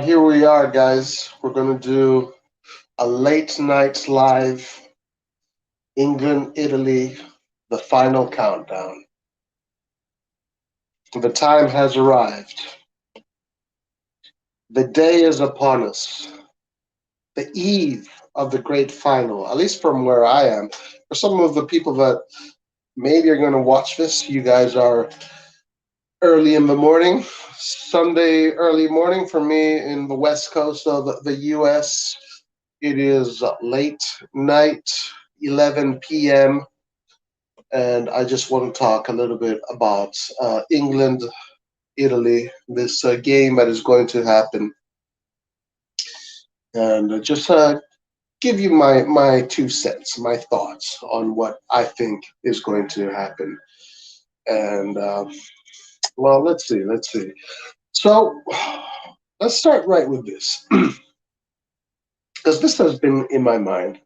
Here we are, guys. We're going to do a late night live England, Italy, the final countdown. The time has arrived. The day is upon us. The eve of the great final, at least from where I am. For some of the people that maybe are going to watch this, you guys are early in the morning, Sunday early morning. For me, in the west coast of the US, it is late night, 11 p.m., and I just want to talk a little bit about England, Italy, this game that is going to happen, and just give you my 2 cents, my thoughts on what I think is going to happen. And well, let's see. So let's start right with this, because this has been in my mind.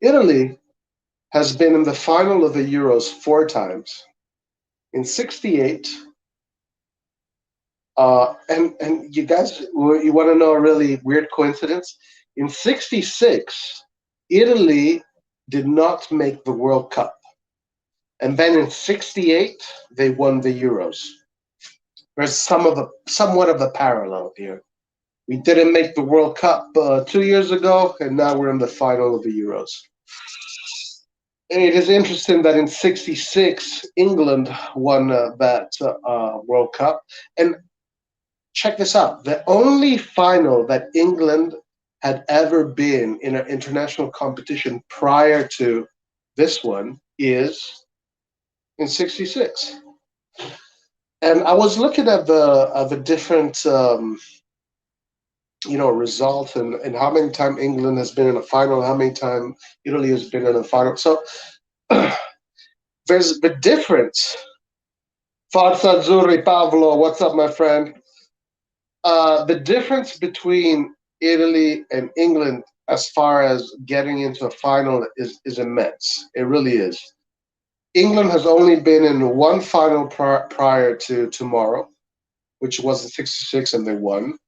Italy has been in the final of the Euros 4 times. In '68, and you guys, you want to know a really weird coincidence? In '66, Italy did not make the World Cup, and then in '68 they won the Euros. There's somewhat of a parallel here. We didn't make the World Cup 2 years ago, and now we're in the final of the Euros. It is interesting that in '66 England won that World Cup, and check this out: the only final that England had ever been in an international competition prior to this one is in '66. And I was looking at the different results, and how many times England has been in a final, how many times Italy has been in a final. So there's the difference. Forza Azzurri, Pavlo, what's up, my friend? The difference between Italy and England as far as getting into a final is immense. It really is. England has only been in one final prior to tomorrow, which was in '66, and they won.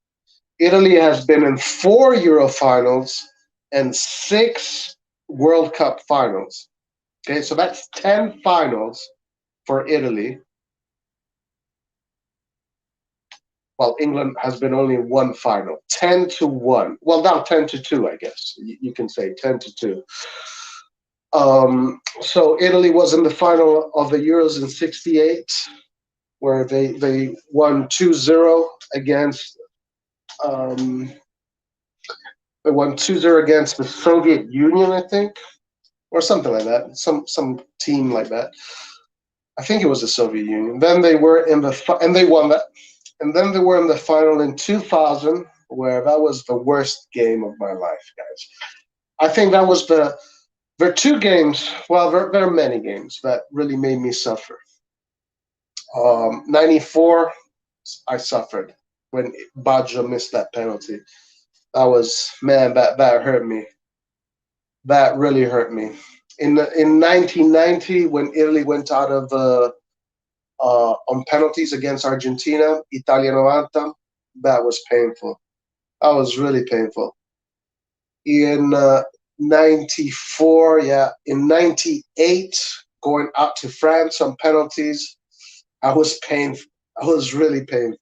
Italy has been in 4 Euro finals and 6 World Cup finals. Okay, so that's 10 finals for Italy. Well, England has been only in one final, 10-1. Well, now 10-2, I guess you can say 10-2. So Italy was in the final of the Euros in '68, where they won 2-0 against they won 2-0 against the Soviet Union, I think, or something like that. Some team like that. I think it was the Soviet Union. Then they were in and they won that. And then they were in the final in 2000, where that was the worst game of my life, guys. I think that was there are 2 games. Well, there are many games that really made me suffer. '94, I suffered when Baggio missed that penalty. That was, man, that hurt me. That really hurt me. In 1990, when Italy went out of the on penalties against Argentina, Italia 90, that was painful. That was really painful. In '94, yeah, in '98, going out to France on penalties, I was painful. I was really painful.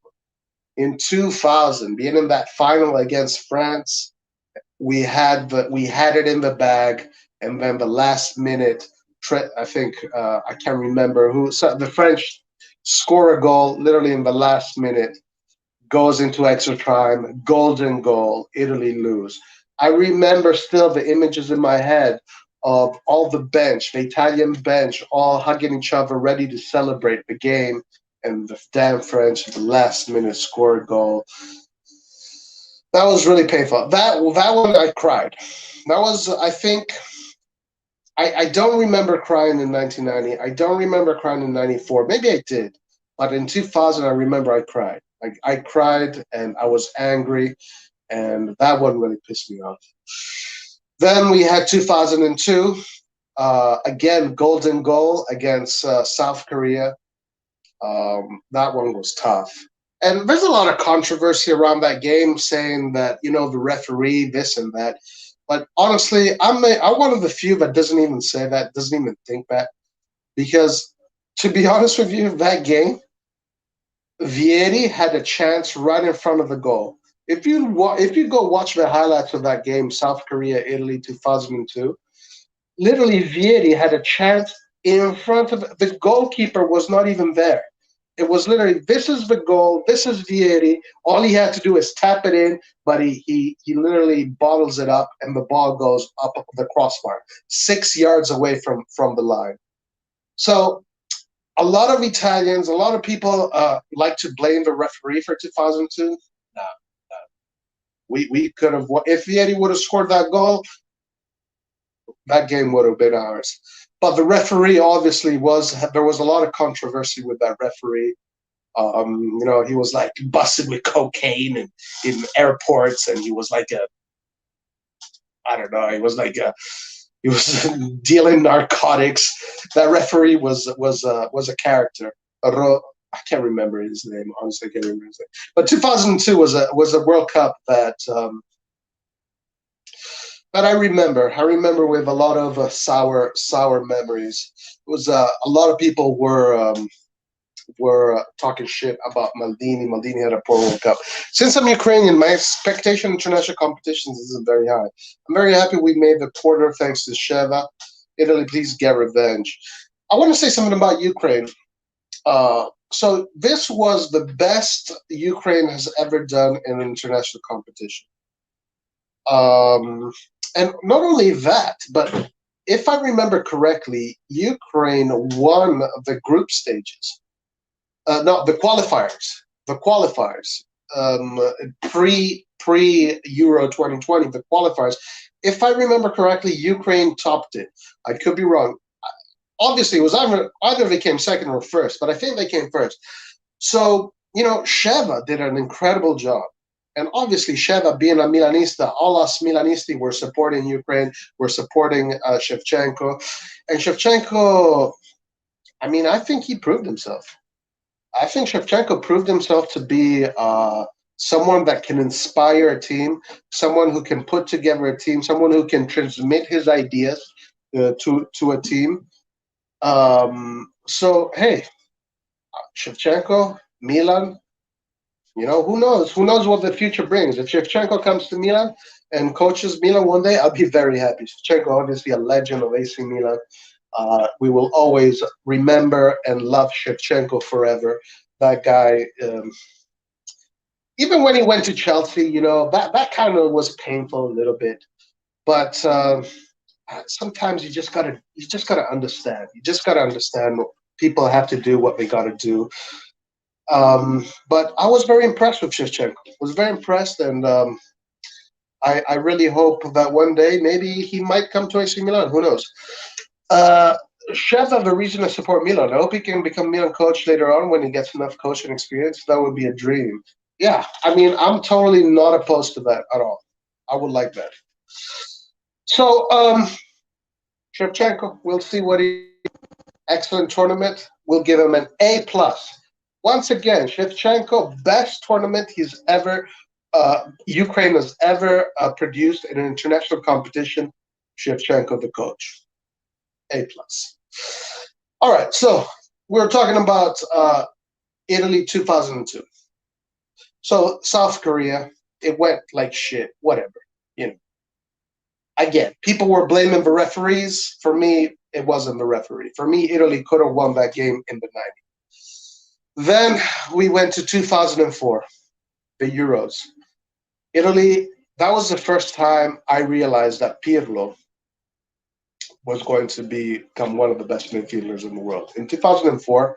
In 2000, being in that final against France, we had it in the bag, and then the last minute, I think I can't remember who. So the French score a goal literally in the last minute, goes into extra time, golden goal, Italy lose. I remember still the images in my head of all the bench, the Italian bench, all hugging each other, ready to celebrate the game, and the damn French at the last minute score a goal. That was really painful. That one I cried. That was, I think, I don't remember crying in 1990. I don't remember crying in '94. Maybe I did, but in 2000 I remember I cried. I cried and I was angry, and that one really pissed me off. Then we had 2002, again, golden goal against South Korea. That one was tough. And there's a lot of controversy around that game, saying that the referee, this and that. But honestly, I'm one of the few that doesn't even say that, doesn't even think that, because to be honest with you, that game, Vieri had a chance right in front of the goal. If you go watch the highlights of that game, South Korea Italy 2002, literally Vieri had a chance in front of the goalkeeper was not even there. It was literally, this is the goal, this is Vieri. All he had to do is tap it in, but he literally bottles it up, and the ball goes up the crossbar, 6 yards away from the line. So a lot of Italians, a lot of people like to blame the referee for 2002. No, no. We could have, if Vieri would have scored that goal, that game would have been ours. But the referee obviously there was a lot of controversy with that referee. He was like busted with cocaine in airports, and he was like I don't know, he was dealing narcotics. That referee was a character. I can't remember his name. Honestly, I can't remember his name. But 2002 was a World Cup that I remember. I remember with a lot of sour memories. It was a lot of people were talking shit about Maldini. Maldini had a poor World Cup. Since I'm Ukrainian, my expectation in international competitions isn't very high. I'm very happy we made the quarter thanks to Sheva. Italy, please get revenge. I want to say something about Ukraine. So this was the best Ukraine has ever done in an international competition. And not only that, but if I remember correctly, Ukraine won the group stages. No, the qualifiers. The qualifiers. Pre Euro 2020, the qualifiers. If I remember correctly, Ukraine topped it. I could be wrong. Obviously, it was either they came second or first, but I think they came first. So Sheva did an incredible job. And obviously, Sheva being a Milanista, all us Milanisti were supporting Ukraine, we're supporting Shevchenko. And Shevchenko, I think he proved himself. I think Shevchenko proved himself to be someone that can inspire a team, someone who can put together a team, someone who can transmit his ideas to a team. So, hey, Shevchenko, Milan, who knows? Who knows what the future brings? If Shevchenko comes to Milan and coaches Milan one day, I'll be very happy. Shevchenko, obviously a legend of AC Milan. We will always remember and love Shevchenko forever. That guy, even when he went to Chelsea, that kind of was painful a little bit. But sometimes you just gotta understand. You just gotta understand people have to do what they gotta do. But I was very impressed with Shevchenko. I was very impressed, and I really hope that one day maybe he might come to AC Milan. Who knows? Chef have a reason to support Milan. I hope he can become Milan coach later on when he gets enough coaching experience. That would be a dream. Yeah, I'm totally not opposed to that at all. I would like that. So, Shevchenko, we'll see what he. Excellent tournament. We'll give him an A plus. Once again, Shevchenko, best tournament Ukraine has ever produced in an international competition. Shevchenko, the coach. A plus. All right, so we're talking about Italy 2002. So South Korea, it went like shit. Whatever, Again, people were blaming the referees. For me, it wasn't the referee. For me, Italy could have won that game in the 90s. Then we went to 2004, the Euros. Italy, that was the first time I realized that Pirlo was going to become one of the best midfielders in the world. In 2004,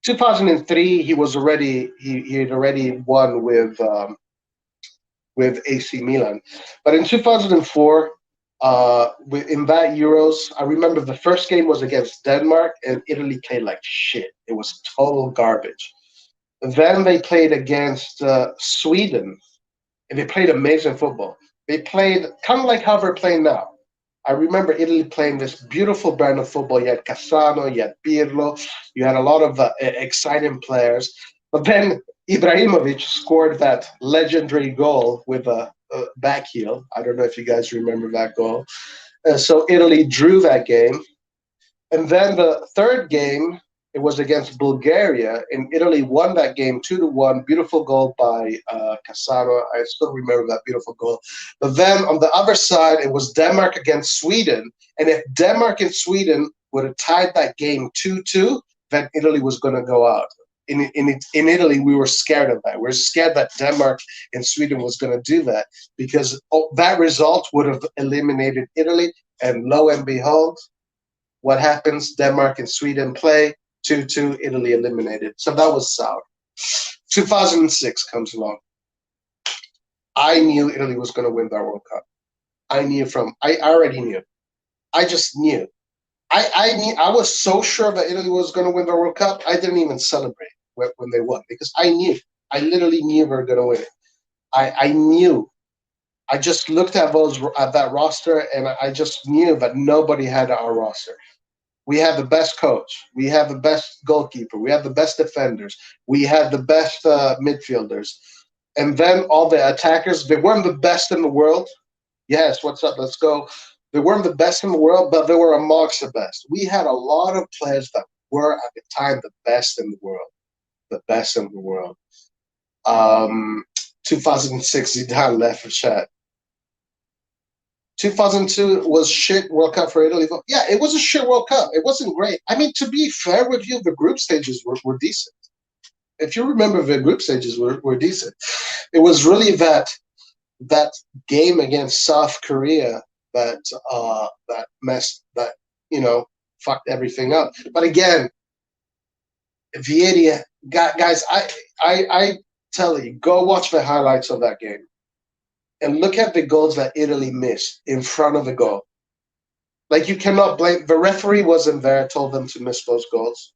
2003 he was already he had already won with AC Milan, but in 2004, in that Euros, I remember the first game was against Denmark, and Italy played like shit. It was total garbage. Then they played against Sweden, and they played amazing football. They played kind of like how they're playing now. I remember Italy playing this beautiful brand of football. You had Cassano, you had Pirlo, you had a lot of exciting players. But then Ibrahimovic scored that legendary goal with a back heel. I don't know if you guys remember that goal. So Italy drew that game. And then the third game, it was against Bulgaria, and Italy won that game 2-1. Beautiful goal by Cassano. I still remember that beautiful goal. But then on the other side, it was Denmark against Sweden. And if Denmark and Sweden would have tied that game 2-2, then Italy was going to go out. In Italy, we were scared of that. We were scared that Denmark and Sweden was going to do that because that result would have eliminated Italy. And lo and behold, what happens? Denmark and Sweden play 2-2. Italy eliminated. So that was sour. 2006 comes along. I knew Italy was going to win that World Cup. I already knew. I just knew. I was so sure that Italy was going to win the World Cup. I didn't even celebrate when they won because I knew. I literally knew we were going to win it. I knew. I just looked at that roster and I just knew that nobody had our roster. We have the best coach. We have the best goalkeeper. We have the best defenders. We had the best midfielders. And then all the attackers, they weren't the best in the world. Yes, what's up? Let's go. They weren't the best in the world, but they were amongst the best. We had a lot of players that were at the time the best in the world. The best in the world. 2006, Zidane left for Chad. 2002 was shit World Cup for Italy. Yeah, it was a shit World Cup. It wasn't great. I mean, to be fair with you, the group stages were decent. If you remember, the group stages were decent. It was really that game against South Korea that fucked everything up. But again, Vieira, guys, I tell you, go watch the highlights of that game and look at the goals that Italy missed in front of the goal. Like, you cannot blame the referee. Wasn't there, told them to miss those goals.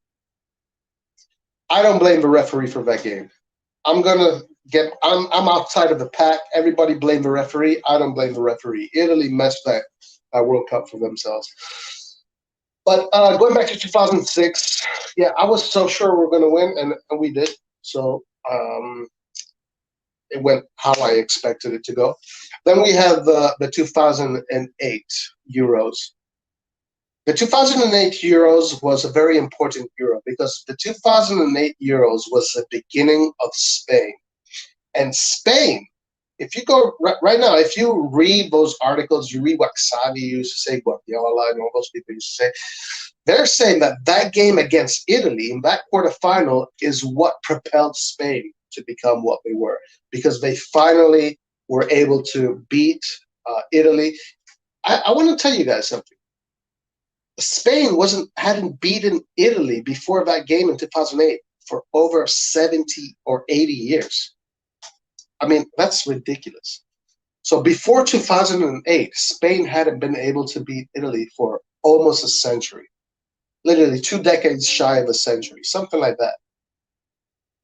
I don't blame the referee for that game. I'm outside of the pack. Everybody blame the referee. I don't blame the referee. Italy messed that World Cup for themselves. But going back to 2006, yeah, I was so sure we were going to win, and we did. So it went how I expected it to go. Then we have the 2008 Euros. The 2008 Euros was a very important Euro because the 2008 Euros was the beginning of Spain. And Spain, if you go right now, if you read those articles, you read what Xavi used to say, Guardiola, and all those people used to say, they're saying that game against Italy in that quarterfinal is what propelled Spain to become what they were, because they finally were able to beat Italy. I want to tell you guys something. Spain hadn't beaten Italy before that game in 2008 for over 70 or 80 years. I mean, that's ridiculous. So before 2008, Spain hadn't been able to beat Italy for almost a century. Literally 2 decades shy of a century, something like that.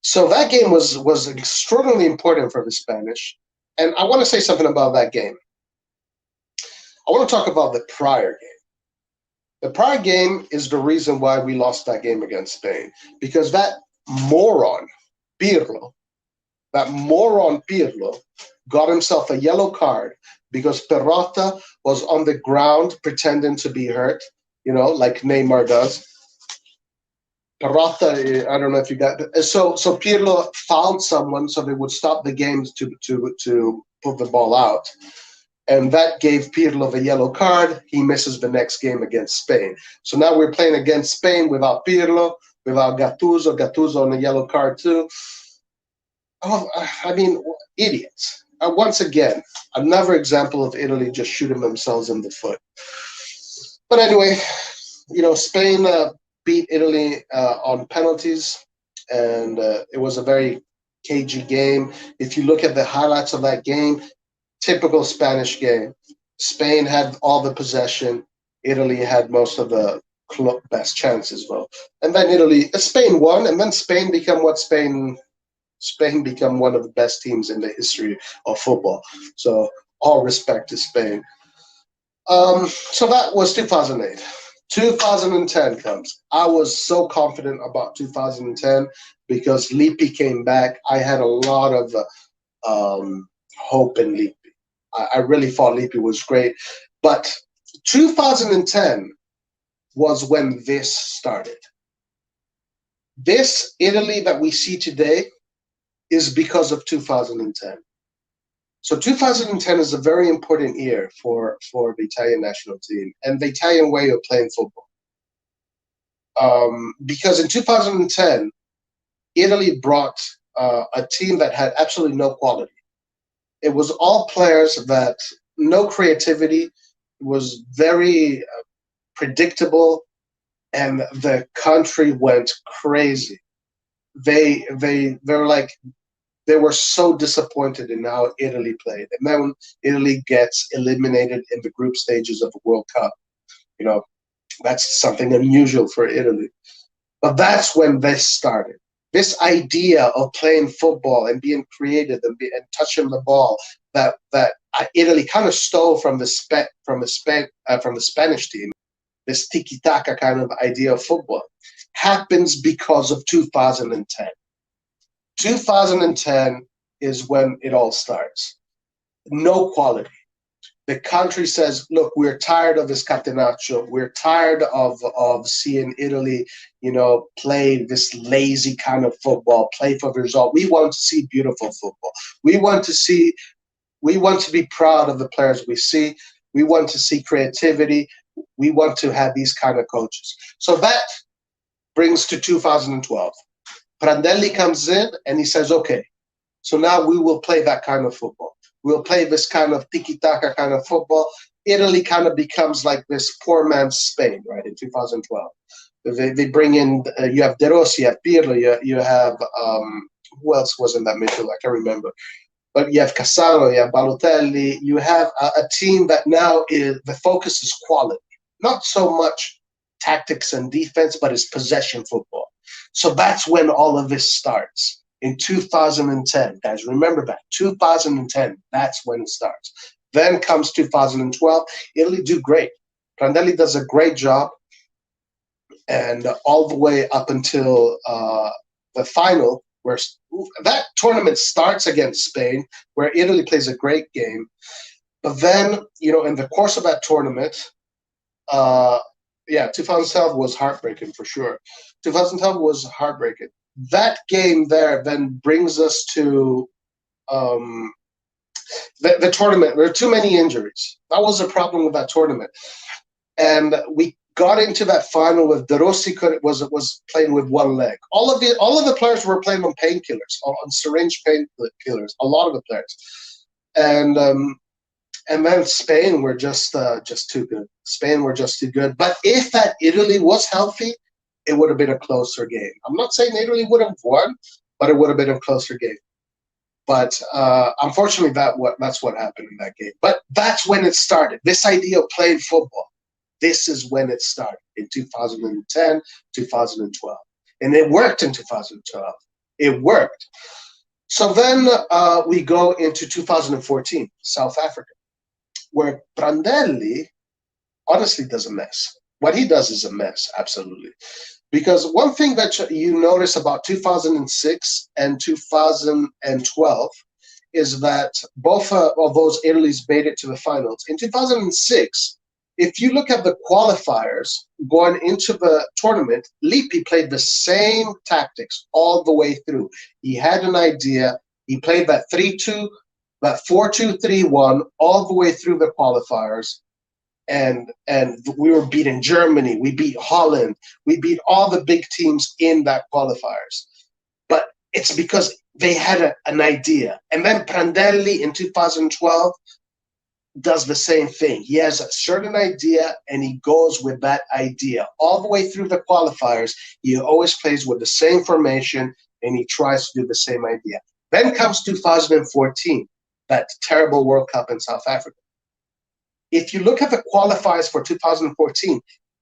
So that game was extraordinarily important for the Spanish. And I want to say something about that game. I want to talk about the prior game. The prior game is the reason why we lost that game against Spain. Because that moron, Pirlo, got himself a yellow card because Perrotta was on the ground pretending to be hurt, like Neymar does. Perrotta, I don't know if you got it. So Pirlo fouled someone so they would stop the games to put the ball out. And that gave Pirlo the yellow card. He misses the next game against Spain. So now we're playing against Spain without Pirlo, without Gattuso. Gattuso on the yellow card too. Oh, I mean, idiots. Once again, another example of Italy just shooting themselves in the foot. But anyway, Spain beat Italy on penalties, and it was a very cagey game. If you look at the highlights of that game, typical Spanish game. Spain had all the possession. Italy had most of the best chances, though. And then Spain won, and then Spain became one of the best teams in the history of football. So all respect to Spain. So that was 2008. 2010 comes. I was so confident about 2010 because Lippi came back. I had a lot of hope in Lippi. I really thought Lippi was great. But 2010 was when this started. This Italy that we see today is because of 2010. So 2010 is a very important year for the Italian national team and the Italian way of playing football. Because in 2010, Italy brought a team that had absolutely no quality. It was all players that no creativity, was very predictable, and the country went crazy. They were like they were so disappointed in how Italy played. And then when Italy gets eliminated in the group stages of the World Cup, you know, that's something unusual for Italy. But that's when this started. This idea of playing football and being creative and touching the ball that Italy kind of stole from the Spanish team. This tiki taka kind of idea of football happens because of 2010. 2010 is when it all starts. No quality. The country says, look, we're tired of this catenaccio. We're tired of seeing Italy, play this lazy kind of football, play for the result. We want to see beautiful football. We want to be proud of the players we see. We want to see creativity. We want to have these kind of coaches. So that brings to 2012. Prandelli comes in and he says, okay, so now we will play that kind of football. We'll play this kind of tiki-taka kind of football. Italy kind of becomes like this poor man's Spain, right, in 2012. They bring in, you have De Rossi, you have Pirlo, you have, who else was in that midfield? I can't remember. But you have Cassano, you have Balotelli. You have a team that now the focus is quality. Not so much tactics and defense, but it's possession football. So that's when all of this starts. In 2010, guys, remember that. 2010, that's when it starts. Then comes 2012. Italy do great. Prandelli does a great job. And all the way up until the final, where that tournament starts against Spain, where Italy plays a great game. But then, in the course of that tournament, 2012 was heartbreaking for sure. 2012 was heartbreaking. That game there then brings us to the tournament. There were too many injuries. That was a problem with that tournament. And we got into that final with De Rossi was playing with one leg. All of the players were playing on painkillers, on syringe painkillers. A lot of the players, and then Spain were just too good. Spain were just too good. But if that Italy was healthy, it would have been a closer game. I'm not saying Italy would have won, but it would have been a closer game. But unfortunately, that's what happened in that game. But that's when it started. This idea of playing football. This is when it started in 2010, 2012. And it worked in 2012. It worked. So then we go into 2014, South Africa, where Prandelli honestly does a mess. What he does is a mess, absolutely. Because one thing that you notice about 2006 and 2012 is that both of those Italy's made it to the finals. In 2006, if you look at the qualifiers going into the tournament, Lippi played the same tactics all the way through. He had an idea. He played that 3-2, that 4-2-3-1 all the way through the qualifiers. And we were beating Germany. We beat Holland. We beat all the big teams in that qualifiers. But it's because they had an idea. And then Prandelli in 2012 does the same thing. He has a certain idea and he goes with that idea all the way through the qualifiers. He always plays with the same formation and he tries to do the same idea. Then comes 2014, that terrible World Cup in South Africa. If you look at the qualifiers for 2014,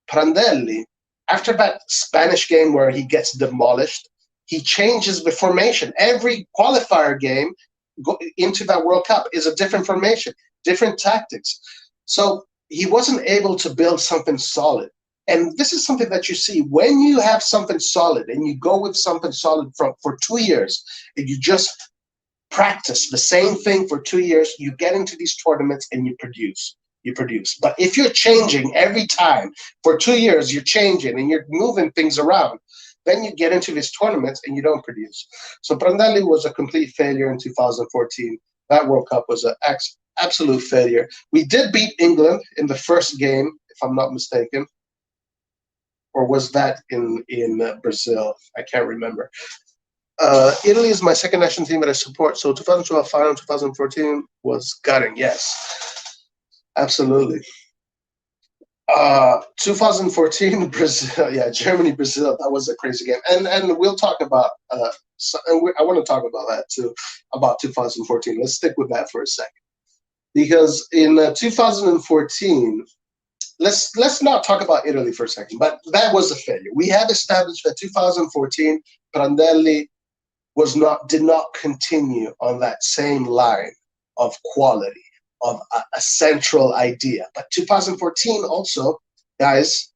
Prandelli, after that Spanish game where he gets demolished, he changes the formation. Every qualifier game into that World Cup is a different formation, different tactics. So he wasn't able to build something solid. And this is something that you see when you have something solid and you go with something solid for 2 years and you just practice the same thing for 2 years, you get into these tournaments and you produce. You produce. But if you're changing every time for 2 years, you're changing and you're moving things around, then you get into these tournaments and you don't produce. So Prandelli was a complete failure in 2014. That World Cup was an absolute failure. We did beat England in the first game, if I'm not mistaken. Or was that in Brazil? I can't remember. Italy is my second national team that I support. So 2012 final, 2014 was gutting. Yes, absolutely. 2014 Brazil, yeah, Germany, Brazil. That was a crazy game, and we'll talk about. I want to talk about that too, about 2014. Let's stick with that for a second, because in 2014, let's not talk about Italy for a second, but that was a failure. We have established that 2014 Prandelli did not continue on that same line of quality, of a central idea. But 2014 also, guys.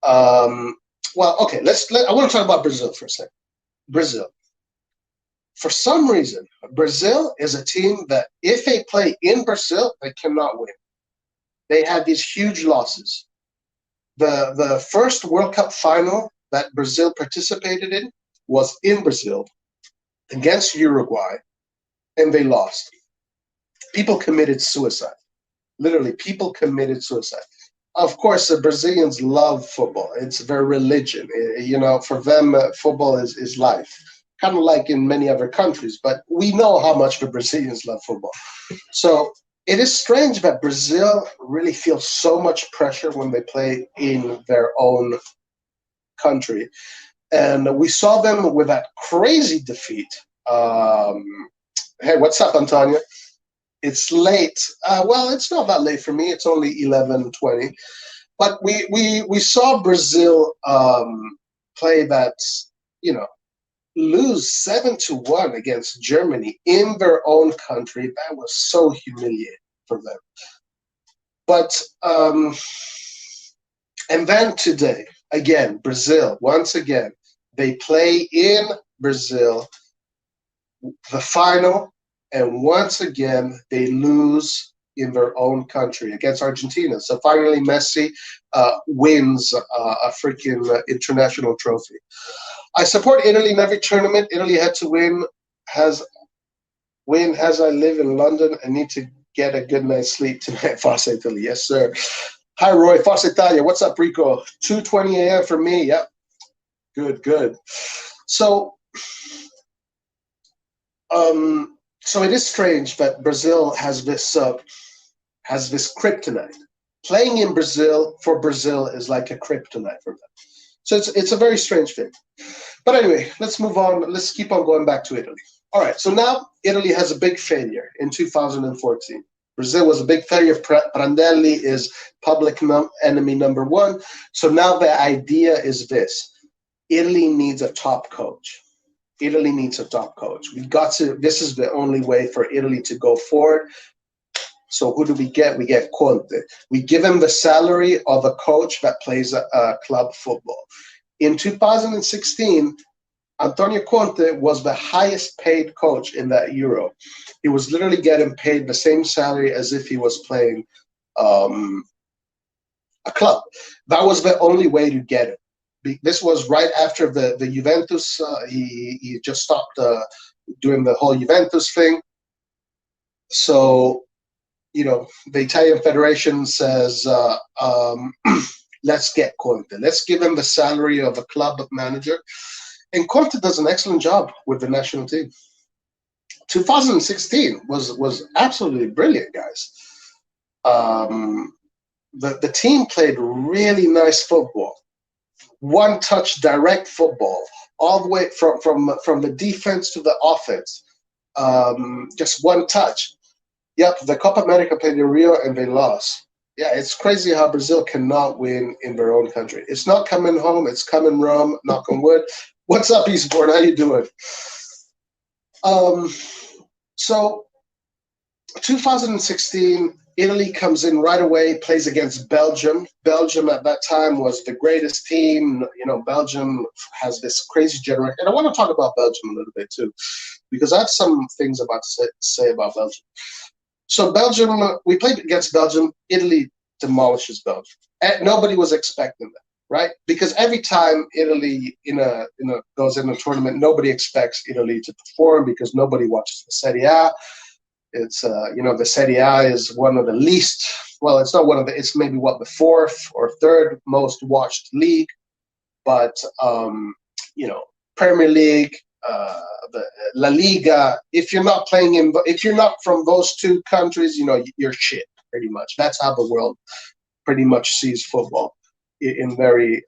Well, okay. I want to talk about Brazil for a second. Brazil. For some reason, Brazil is a team that if they play in Brazil, they cannot win. They had these huge losses. The first World Cup final that Brazil participated in was in Brazil against Uruguay, and they lost. People committed suicide. Literally, people committed suicide. Of course, the Brazilians love football. It's their religion. For them, football is life. Kind of like in many other countries, but we know how much the Brazilians love football. So it is strange that Brazil really feels so much pressure when they play in their own country. And we saw them with that crazy defeat. Hey, what's up, Antonia? It's late. Well, it's not that late for me. It's only 11:20. But we saw Brazil play that, lose 7-1 against Germany in their own country. That was so humiliating for them. But and then today, again, Brazil, once again, they play in Brazil, the final, and once again, they lose in their own country against Argentina. So finally, Messi wins a freaking international trophy. I support Italy in every tournament. Italy had to win. As I live in London, I need to get a good night's sleep tonight. Forza Italy, yes, sir. Hi, Roy. Forza Italia. What's up, Rico? 2:20 a.m. for me. Yep. Good. So it is strange that Brazil has this kryptonite. Playing in Brazil for Brazil is like a kryptonite for them. So it's a very strange thing. But anyway, let's move on. Let's keep on going back to Italy. All right, so now Italy has a big failure in 2014. Brazil was a big failure. Prandelli is public enemy number one. So now the idea is this. Italy needs a top coach. Italy needs a top coach. This is the only way for Italy to go forward. So who do we get? We get Conte. We give him the salary of a coach that plays a club football. In 2016, Antonio Conte was the highest paid coach in that Euro. He was literally getting paid the same salary as if he was playing a club. That was the only way to get it. This was right after the Juventus. He just stopped doing the whole Juventus thing. So, the Italian Federation says, let's get Conte. Let's give him the salary of a club manager. And Conte does an excellent job with the national team. 2016 was absolutely brilliant, guys. The team played really nice football. One-touch direct football, all the way from the defense to the offense. Just one touch. Yep, the Copa America played in Rio and they lost. Yeah, it's crazy how Brazil cannot win in their own country. It's not coming home, it's coming Rome, knock on wood. What's up, Eastbourne? How you doing? So 2016, Italy comes in right away, plays against Belgium. Belgium at that time was the greatest team. You know, Belgium has this crazy generation. And I want to talk about Belgium a little bit too, because I have some things about to say about Belgium. So Belgium, we played against Belgium. Italy demolishes Belgium. And nobody was expecting that, right? Because every time Italy goes in a tournament, nobody expects Italy to perform because nobody watches the Serie A. It's the Serie A is one of the least. Well, it's not one of the. It's maybe the fourth or third most watched league, but Premier League, the La Liga. If you're not if you're not from those two countries, you're shit. Pretty much, that's how the world pretty much sees football in very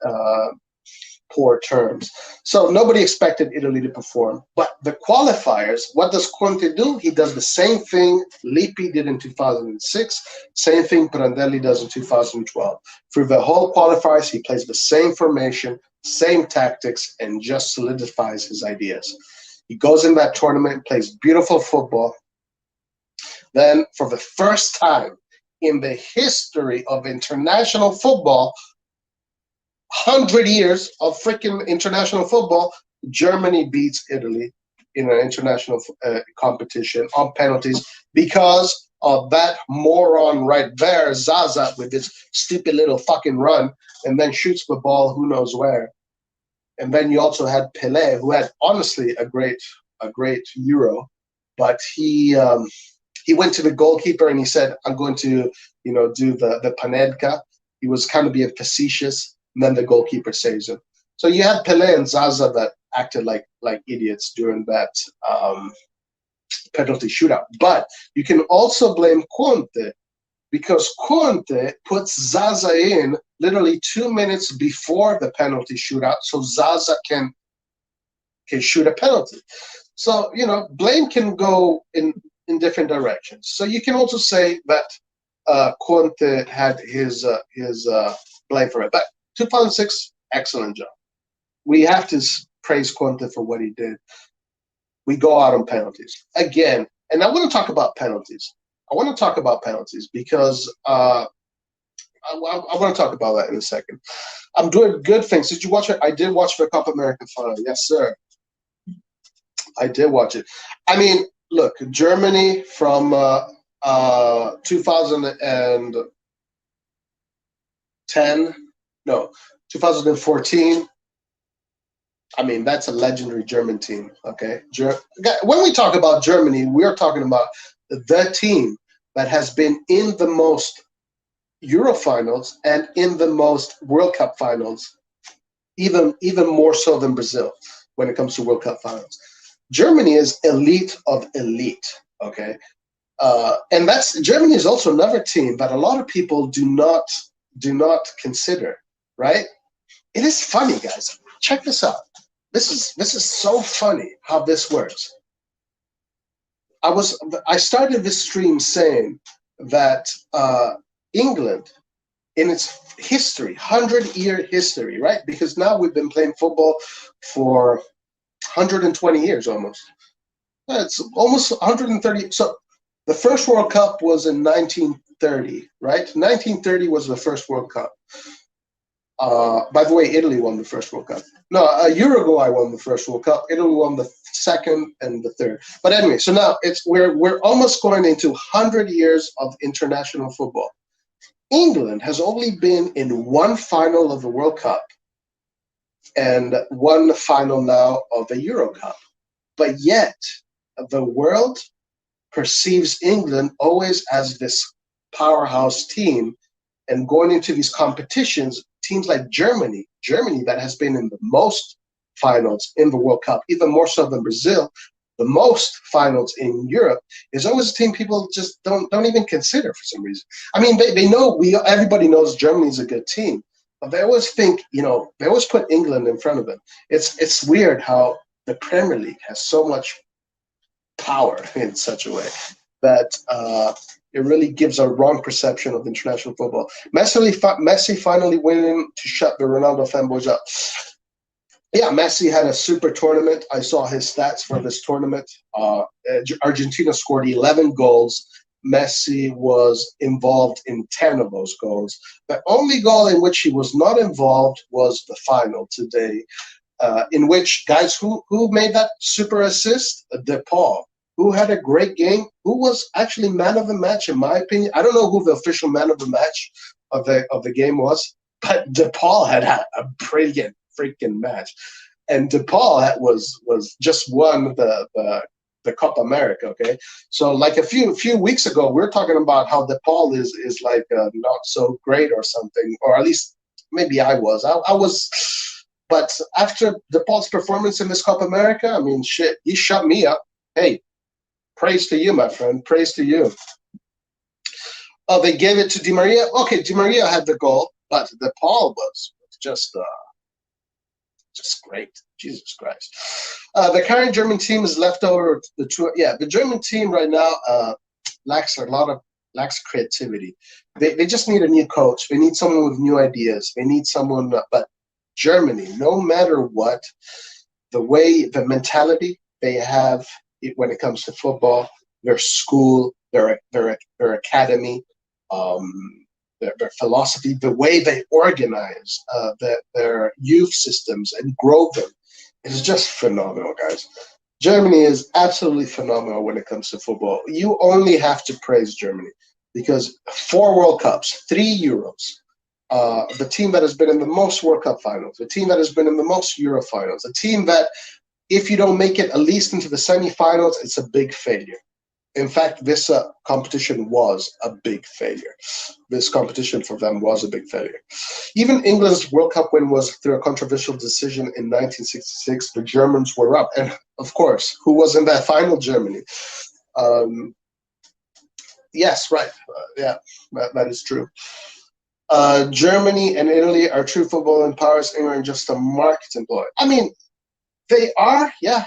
poor terms. So nobody expected Italy to perform. But the qualifiers, what does Conte do? He does the same thing Lippi did in 2006, same thing Prandelli does in 2012. Through the whole qualifiers, he plays the same formation, same tactics, and just solidifies his ideas. He goes in that tournament, plays beautiful football. Then, for the first time in the history of international football, 100 years of freaking international football, Germany beats Italy in an international competition on penalties because of that moron right there, Zaza, with his stupid little fucking run, and then shoots the ball who knows where. And then you also had Pelé, who had honestly a great Euro, but he went to the goalkeeper and he said, "I'm going to do the Panenka." He was kind of being facetious. And then the goalkeeper saves him. So you had Pelé and Zaza that acted like idiots during that penalty shootout. But you can also blame Conte, because Conte puts Zaza in literally 2 minutes before the penalty shootout, so Zaza can shoot a penalty. So blame can go in different directions. So you can also say that Conte had his blame for it, but 2006, excellent job. We have to praise Conte for what he did. We go out on penalties again, and I want to talk about penalties. Because I want to talk about that in a second. I'm doing good things. Did you watch it? I did watch the Copa America final. Yes, sir. I did watch it. I mean, look, Germany from 2014. I mean, that's a legendary German team, okay? When we talk about Germany, we're talking about the team that has been in the most Euro finals and in the most World Cup finals, even more so than Brazil when it comes to World Cup finals. Germany is elite of elite, okay? And Germany is also another team that a lot of people do not consider, right? It is funny, guys. Check this out. This is so funny how this works. I started this stream saying that England, in its history, 100-year history, right? Because now we've been playing football for 120 years almost. It's almost 130. So the first World Cup was in 1930, right? 1930 was the first World Cup. By the way, Italy won the first World Cup. No, Uruguay won the first World Cup. Italy won the second and the third. But anyway, so now we're almost going into 100 years of international football. England has only been in one final of the World Cup and one final now of the Euro Cup. But yet, the world perceives England always as this powerhouse team, and going into these competitions, teams like Germany that has been in the most finals in the World Cup, even more so than Brazil, the most finals in Europe, is always a team people just don't even consider for some reason. I mean, they know, everybody knows Germany's a good team, but they always think, they always put England in front of them. It's weird how the Premier League has so much power in such a way that it really gives a wrong perception of international football. Messi finally winning to shut the Ronaldo fanboys up. Yeah, Messi had a super tournament. I saw his stats for this tournament. Argentina scored 11 goals. Messi was involved in 10 of those goals. The only goal in which he was not involved was the final today, in which, guys, who made that super assist? DePaul, who had a great game, who was actually man of the match, in my opinion. I don't know who the official man of the match of the game was, but DePaul had a brilliant freaking match. And DePaul was just won the Copa America. Okay, so like a few weeks ago, we are talking about how DePaul is like not so great or something, or at least maybe I was. I was, but after DePaul's performance in this Copa America, I mean, shit, he shut me up. Hey, praise to you, my friend. Praise to you. Oh, they gave it to Di Maria. Okay, Di Maria had the goal, but DePaul was just great. Jesus Christ. The current German team is left over the two. Yeah, the German team right now lacks creativity. They just need a new coach. They need someone with new ideas. They need someone. But Germany, no matter what, the mentality they have when it comes to football, their school, their academy, their philosophy, the way they organize their youth systems and grow them is just phenomenal, guys. Germany is absolutely phenomenal when it comes to football. You only have to praise Germany because 4 World Cups, 3 Euros, the team that has been in the most World Cup finals, the team that has been in the most Euro finals, a team that if you don't make it at least into the semifinals, it's a big failure. In fact, this competition was a big failure. This competition for them was a big failure. Even England's World Cup win was through a controversial decision in 1966. The Germans were up. And, of course, who was in that final? Germany. Yes, right. Yeah, that is true. Germany and Italy are true football empires. England just a marketing ploy. I mean, they are, yeah.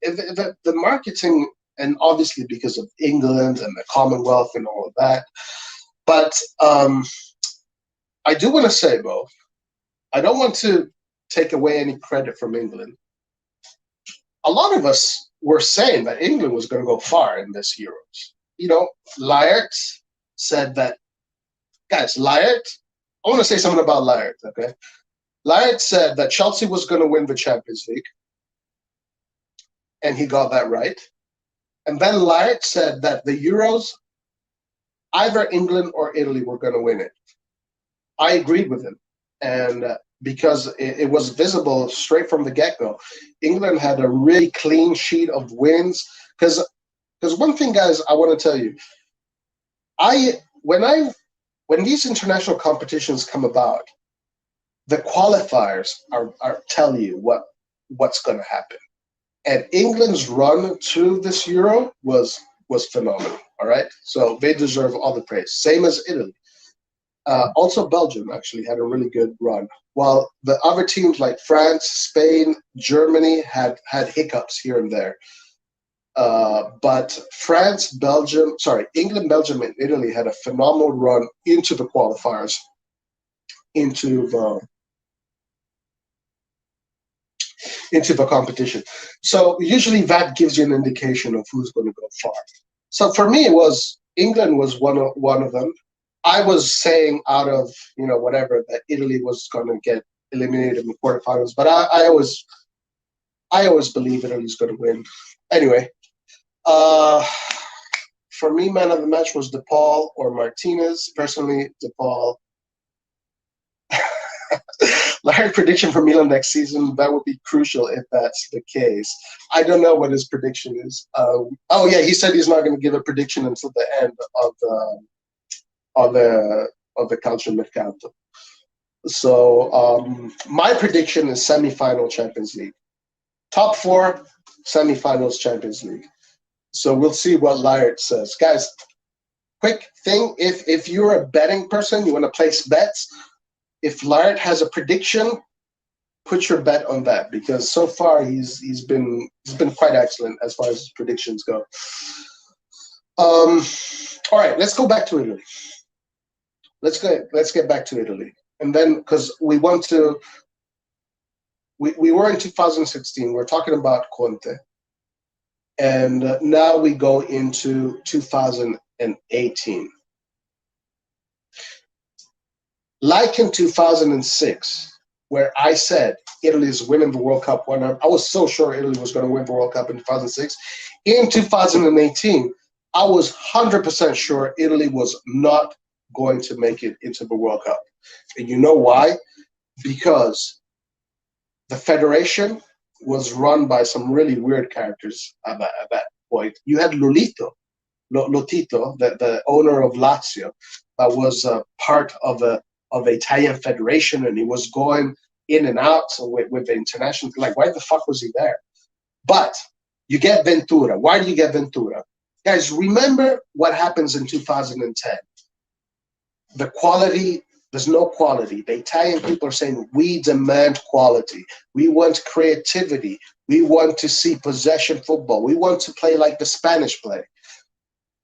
The marketing, and obviously because of England and the Commonwealth and all of that. But I do want to say, though, I don't want to take away any credit from England. A lot of us were saying that England was going to go far in this Euros. You know, Layert said that, guys, Layert, I want to say something about Layert, okay? Layert said that Chelsea was going to win the Champions League, and he got that right. And then Layert said that the Euros, either England or Italy were going to win it. I agreed with him. And because it was visible straight from the get-go, England had a really clean sheet of wins. Because one thing, guys, I want to tell you, when these international competitions come about, the qualifiers are tell you what's going to happen. And England's run to this Euro was phenomenal, all right? So they deserve all the praise. Same as Italy. Also, Belgium actually had a really good run. While the other teams like France, Spain, Germany had hiccups here and there. But England, Belgium, and Italy had a phenomenal run into the qualifiers, into the competition. So usually that gives you an indication of who's going to go far. So for me, England was one of them. I was saying out of whatever that Italy was going to get eliminated in the quarterfinals, but I always believe Italy's going to win. Anyway, for me, man of the match was DePaul or Martinez. Personally, DePaul. Larry prediction for Milan next season, that would be crucial if that's the case. I don't know what his prediction is. He said he's not going to give a prediction until the end of the calcio mercato. So my prediction is semifinal Champions League. Top 4, semifinals Champions League. So we'll see what Layert says. Guys, quick thing, if you're a betting person, you want to place bets, if Layert has a prediction, put your bet on that because so far he's been quite excellent as far as his predictions go. All right, let's go back to Italy. Let's get back to Italy, and then because we were in 2016. We're talking about Conte, and now we go into 2018. Like in 2006, where I said Italy is winning the World Cup. I was so sure Italy was going to win the World Cup in 2006. In 2018, I was 100% sure Italy was not going to make it into the World Cup. And you know why? Because the federation was run by some really weird characters at that point. You had Lotito, the owner of Lazio, that was part of the Italian federation, and he was going in and out with the international. Like, why the fuck was he there? But you get Ventura. Why do you get Ventura? Guys, remember what happens in 2010. The quality, there's no quality. The Italian people are saying, we demand quality. We want creativity. We want to see possession football. We want to play like the Spanish play.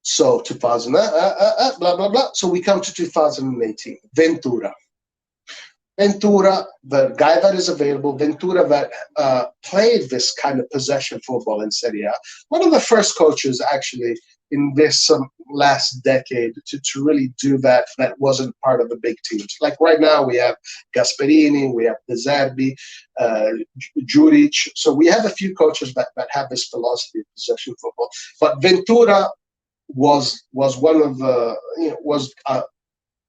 So 2000, blah, blah, blah. So we come to 2018. Ventura, the guy that is available, Ventura that played this kind of possession football in Serie A. One of the first coaches, actually, in this last decade to really do that wasn't part of the big teams. Like right now, we have Gasperini, we have De Zerbi, Juric. So we have a few coaches that have this philosophy of possession football. But Ventura was one of the, was a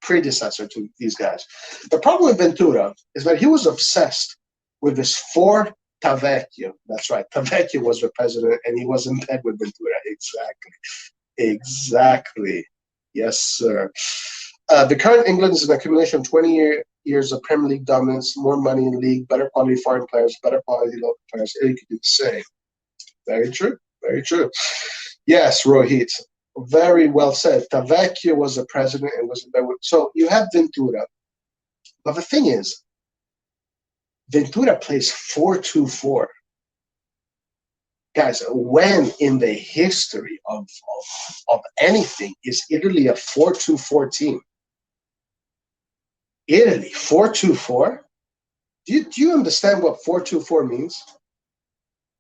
predecessor to these guys. The problem with Ventura is that he was obsessed with this four Tavecchio. That's right, Tavecchio was the president, and he was in bed with Ventura. Exactly. Yes, sir. The current England is an accumulation of 20 years of Premier League dominance, more money in the league, better quality foreign players, better quality local players. It could do the same. Very true. Very true. Yes, Rohit. Very well said. Tavecchio was the president and was there. So you have Ventura. But the thing is, Ventura plays 4-2-4. Guys, when in the history of anything is Italy a 4-2-4 team? Italy, 4-2-4? Do you understand what 4-2-4 means?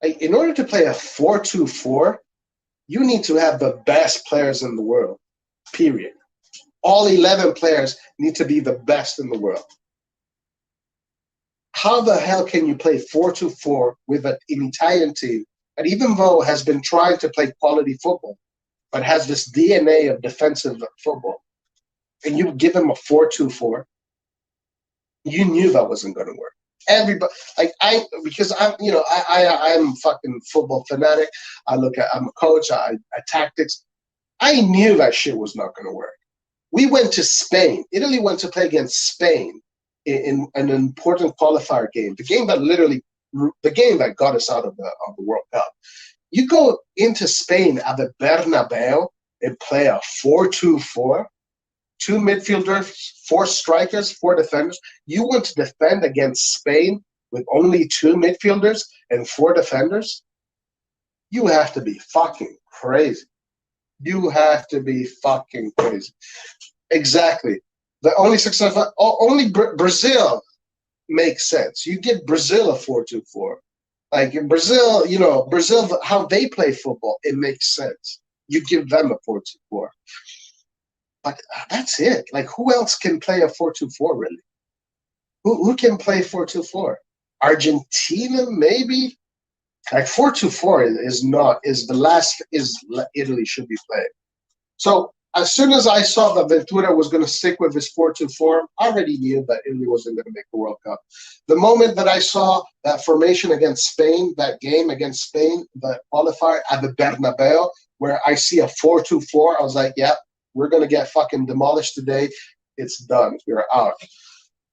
Like, in order to play a 4-2-4, you need to have the best players in the world, period. All 11 players need to be the best in the world. How the hell can you play 4-2-4 with an Italian team that, even though has been trying to play quality football, but has this DNA of defensive football, and you give them a 4-2-4? You knew that wasn't going to work. Everybody, because I'm fucking football fanatic. I'm a coach. I tactics. I knew that shit was not going to work. We went to Spain. Italy went to play against Spain in an important qualifier game. The game that got us out of the World Cup. You go into Spain at the Bernabeu and play a 4-2-4. 2 midfielders, 4 strikers, 4 defenders. You want to defend against Spain with only 2 midfielders and 4 defenders? You have to be fucking crazy. You have to be fucking crazy. Exactly. The only successful, only Brazil makes sense. You give Brazil a 4-2-4. Like in Brazil, Brazil, how they play football, it makes sense. You give them a 4-2-4. But that's it. Like, who else can play a 4-2-4, really? Who can play 4-2-4? Argentina, maybe? Like, 4-2-4 is the last Italy should be playing. So, as soon as I saw that Ventura was going to stick with his 4-2-4, I already knew that Italy wasn't going to make the World Cup. The moment that I saw that formation against Spain, that game against Spain, the qualifier at the Bernabeu, where I see a 4-2-4, I was like, yeah, we're going to get fucking demolished today. It's done. We're out.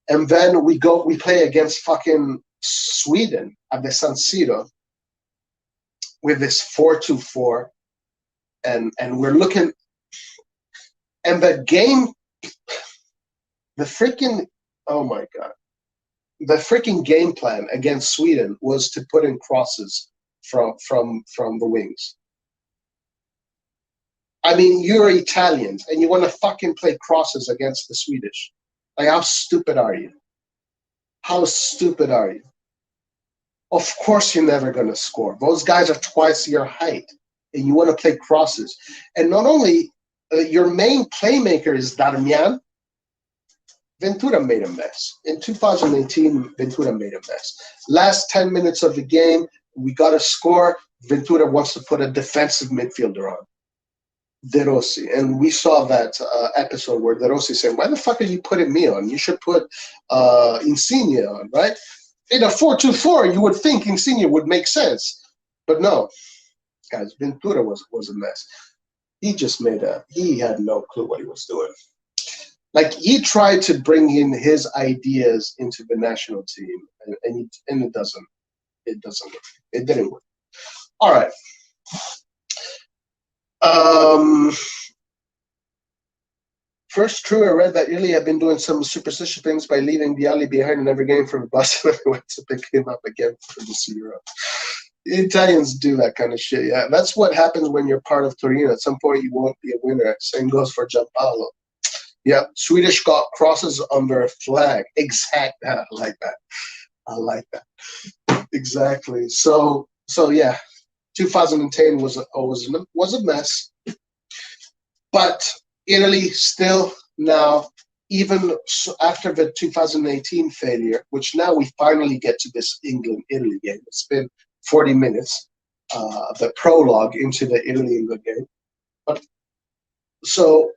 And then we play against fucking Sweden at the San Siro with this 4-2-4. And we're looking, and the game, the freaking, oh my God. The freaking game plan against Sweden was to put in crosses from the wings. I mean, you're Italians, and you want to fucking play crosses against the Swedish. Like, how stupid are you? How stupid are you? Of course you're never going to score. Those guys are twice your height, and you want to play crosses. And not only your main playmaker is Darmian. Ventura made a mess. In 2018, Ventura made a mess. Last 10 minutes of the game, we got a score. Ventura wants to put a defensive midfielder on, De Rossi. And we saw that episode where De Rossi said, why the fuck are you putting me on? You should put Insigne on, right? In a 4-2-4, you would think Insigne would make sense. But no, guys, Ventura was a mess. He had no clue what he was doing. Like, he tried to bring in his ideas into the national team, and it didn't work. All right. First, true, I read that Italy had been doing some superstitious things by leaving Vialli behind in every game for the bus and went to pick him up again for this Euro. The Italians do that kind of shit, yeah. That's what happens when you're part of Torino. At some point, you won't be a winner. Same goes for Gianpaolo. Yeah, Swedish got crosses on their flag. Exactly. I like that. Exactly. So yeah, 2010 was a mess. But Italy still now, even after the 2018 failure, which now we finally get to this England-Italy game. It's been 40 minutes, the prologue into the Italy-England game. But so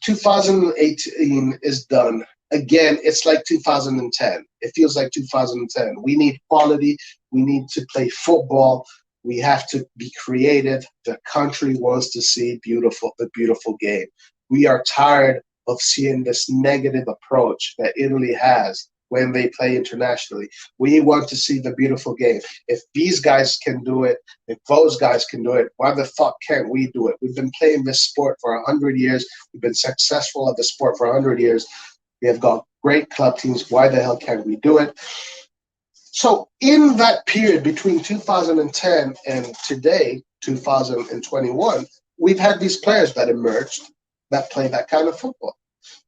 2018 is done. Again, it's like 2010. It feels like 2010. We need quality. We need to play football. We have to be creative. The country wants to see the beautiful game. We are tired of seeing this negative approach that Italy has when they play internationally. We want to see the beautiful game. If these guys can do it, if those guys can do it, why the fuck can't we do it? We've been playing this sport for 100 years. We've been successful at the sport for 100 years. We have got great club teams. Why the hell can't we do it? So in that period between 2010 and today, 2021, we've had these players that emerged that play that kind of football.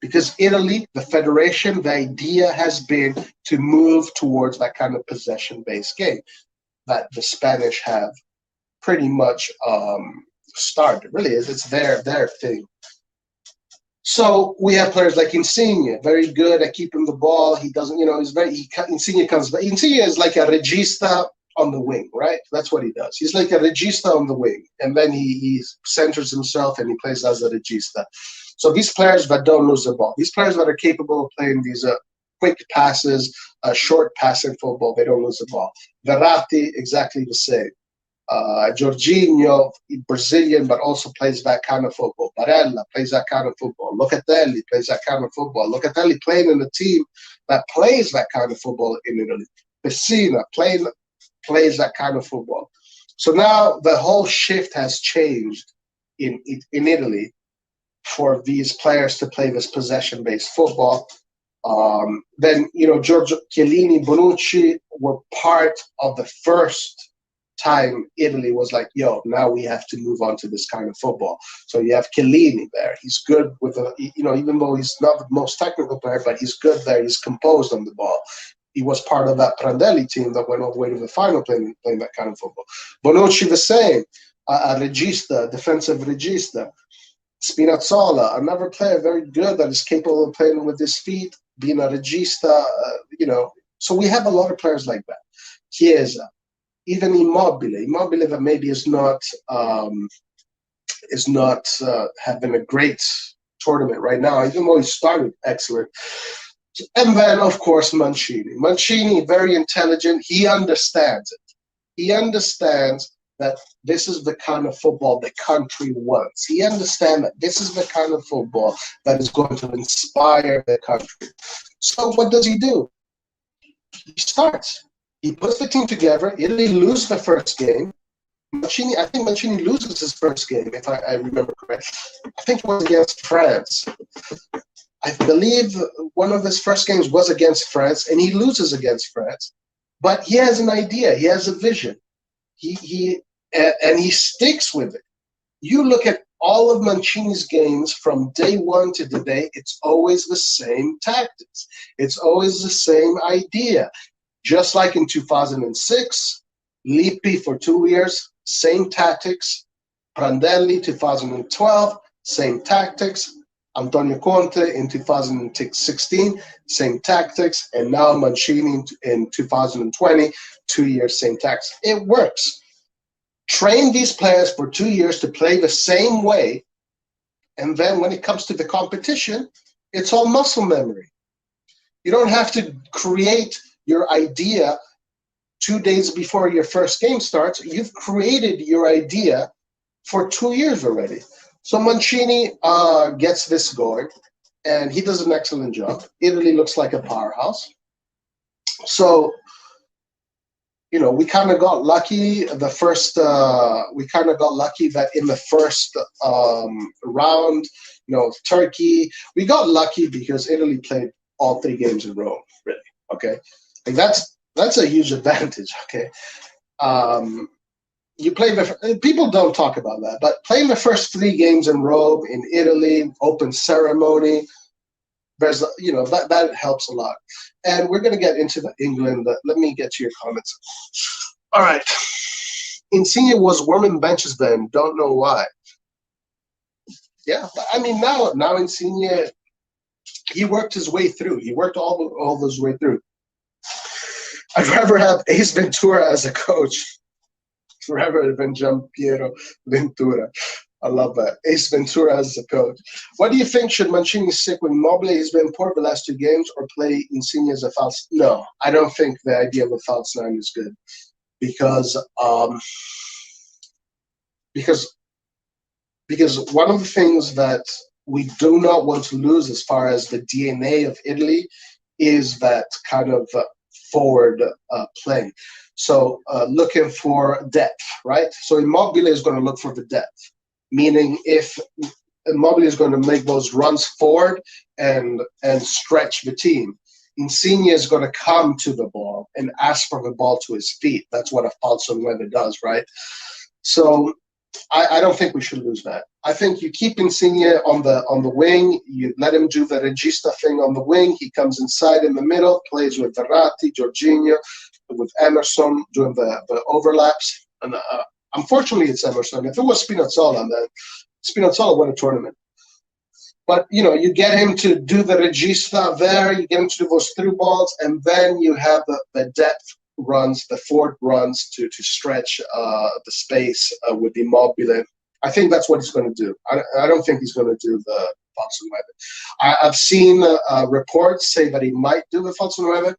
Because Italy, the federation, the idea has been to move towards that kind of possession-based game that the Spanish have pretty much started. It really is. It's their thing. So we have players like Insigne, very good at keeping the ball. He doesn't, Insigne is like a regista on the wing, right? That's what he does. He's like a regista on the wing, and then he centers himself and he plays as a regista. So these players that don't lose the ball, these players that are capable of playing these quick passes, short passing football, they don't lose the ball. Verratti, exactly the same. Jorginho, Brazilian, but also plays that kind of football. Barella plays that kind of football. Locatelli plays that kind of football. Locatelli playing in a team that plays that kind of football in Italy. Pessina plays that kind of football. So now the whole shift has changed in Italy for these players to play this possession-based football. Then, Giorgio Chiellini, Bonucci were part of the first time Italy was like, yo, now we have to move on to this kind of football. So you have Chiellini there. He's good with even though he's not the most technical player, but he's good there. He's composed on the ball. He was part of that Prandelli team that went all the way to the final playing that kind of football. Bonucci the same, a regista, defensive regista. Spinazzola, another player very good that is capable of playing with his feet, being a regista, So we have a lot of players like that. Chiesa, even Immobile that maybe is not having a great tournament right now, even though he started excellent. And then, of course, Mancini, very intelligent. He understands it. He understands that this is the kind of football the country wants. He understands that this is the kind of football that is going to inspire the country. So what does he do? He starts. He puts the team together. Italy loses the first game. I think Mancini loses his first game, if I remember correctly. I think it was against France. I believe one of his first games was against France, and he loses against France. But he has an idea. He has a vision. And he sticks with it. You look at all of Mancini's games from day one to today, it's always the same tactics. It's always the same idea. Just like in 2006, Lippi for 2 years, same tactics. Prandelli, 2012, same tactics. Antonio Conte in 2016, same tactics, and now Mancini in 2020, 2 years, same tactics. It works. Train these players for 2 years to play the same way, and then when it comes to the competition, it's all muscle memory. You don't have to create your idea 2 days before your first game starts. You've created your idea for 2 years already. So Mancini gets this going, and he does an excellent job. Italy looks like a powerhouse. So, we kind of got lucky. We kind of got lucky that in the first round, Turkey, we got lucky because Italy played all 3 games in Rome, really. Okay, like that's a huge advantage. Okay. You play people don't talk about that, but playing the first 3 games in Rome, in Italy, open ceremony, there's that helps a lot. And we're going to get into the England. Let me get to your comments. All right, Insigne was warming benches then. Don't know why. Yeah, but I mean now Insigne, he worked his way through. He worked all those way through. I'd rather have Ace Ventura as a coach rather than Gianpiero Ventura. I love that. Ace Ventura as a coach. What do you think? Should Mancini stick with Immobile? He's been poor the last 2 games, or play Insigne as a false? No, I don't think the idea of a false 9 is good because one of the things that we do not want to lose as far as the DNA of Italy is that kind of forward play. So looking for depth, right? So Immobile is going to look for the depth, meaning if Immobile is going to make those runs forward and stretch the team, Insigne is going to come to the ball and ask for the ball to his feet. That's what a falso 9 does, right? So I don't think we should lose that. I think you keep Insigne on the wing. You let him do the regista thing on the wing. He comes inside in the middle, plays with Verratti, Jorginho, with Emerson doing the overlaps. And unfortunately, it's Emerson. If it was Spinazzola, then Spinazzola won a tournament. But you get him to do the regista there. You get him to do those through balls, and then you have the depth runs, the forward runs to stretch the space with Immobile. I think that's what he's going to do. I don't think he's going to do the falso 9. I've seen reports say that he might do the falso 9.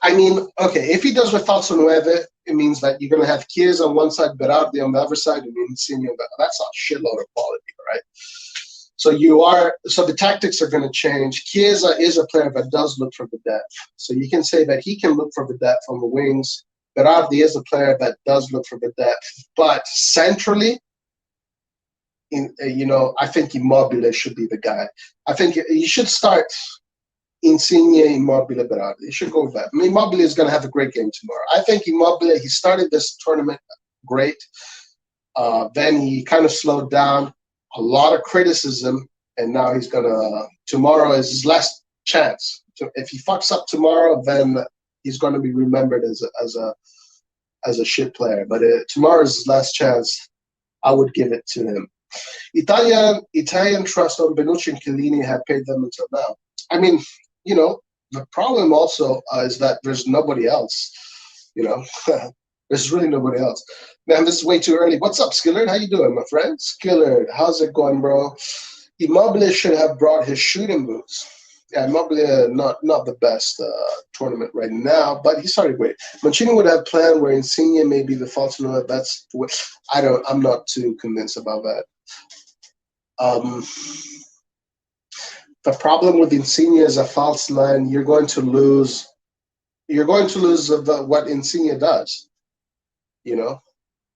I mean, okay, if he does the falso 9, it means that you're going to have Chiesa on one side, Berardi on the other side, and Insigne. That's a shitload of quality, right? So the tactics are going to change. Chiesa is a player that does look for the depth. So you can say that he can look for the depth on the wings. Berardi is a player that does look for the depth. But centrally, I think Immobile should be the guy. I think you should start Insigne, Immobile, Berardi. You should go with that. I mean, Immobile is going to have a great game tomorrow. I think Immobile, he started this tournament great. Then he kind of slowed down. A lot of criticism, and now tomorrow is his last chance. So if he fucks up tomorrow, then he's going to be remembered as a shit player. But tomorrow is his last chance. I would give it to him. Italian trust on Benucci and Chiellini have paid them until now. I mean, the problem also is that there's nobody else. There's really nobody else. Man, this is way too early. What's up, Skillard? How you doing, my friend? Skillard, how's it going, bro? Immobile should have brought his shooting boots. Yeah, Immobile, not the best tournament right now, but he started great. Mancini would have planned where Insigne may be the false 9. That's what I'm not too convinced about that. The problem with Insigne as a false 9, you're going to lose what Insigne does.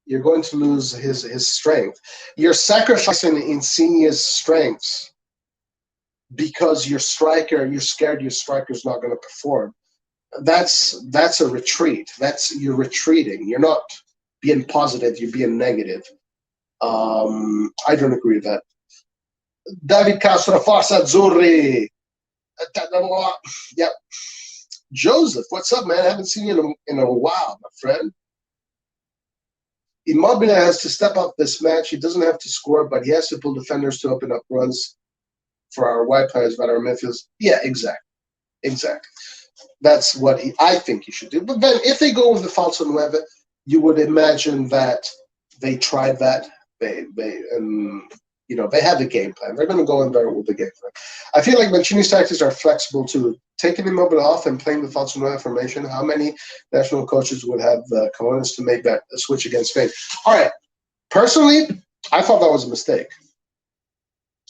You're going to lose his strength. You're sacrificing Insigne's strengths because you're scared your striker's not going to perform. That's a retreat. You're retreating. You're not being positive. You're being negative. I don't agree with that. David Castro, Forza Azzurri. Yep. Joseph, what's up, man? I haven't seen you in a while, my friend. Immobile has to step up this match. He doesn't have to score, but he has to pull defenders to open up runs for our wide players, but our midfielders. Yeah, exactly. That's what I think he should do. But then if they go with the falso nueve, you would imagine that they tried that. They they have a game plan. They're going to go in there with the game plan. I feel like Mancini's tactics are flexible too. Taking Immobile off and playing the falso nueve formation. How many national coaches would have the cojones to make that switch against Spain? All right. Personally, I thought that was a mistake.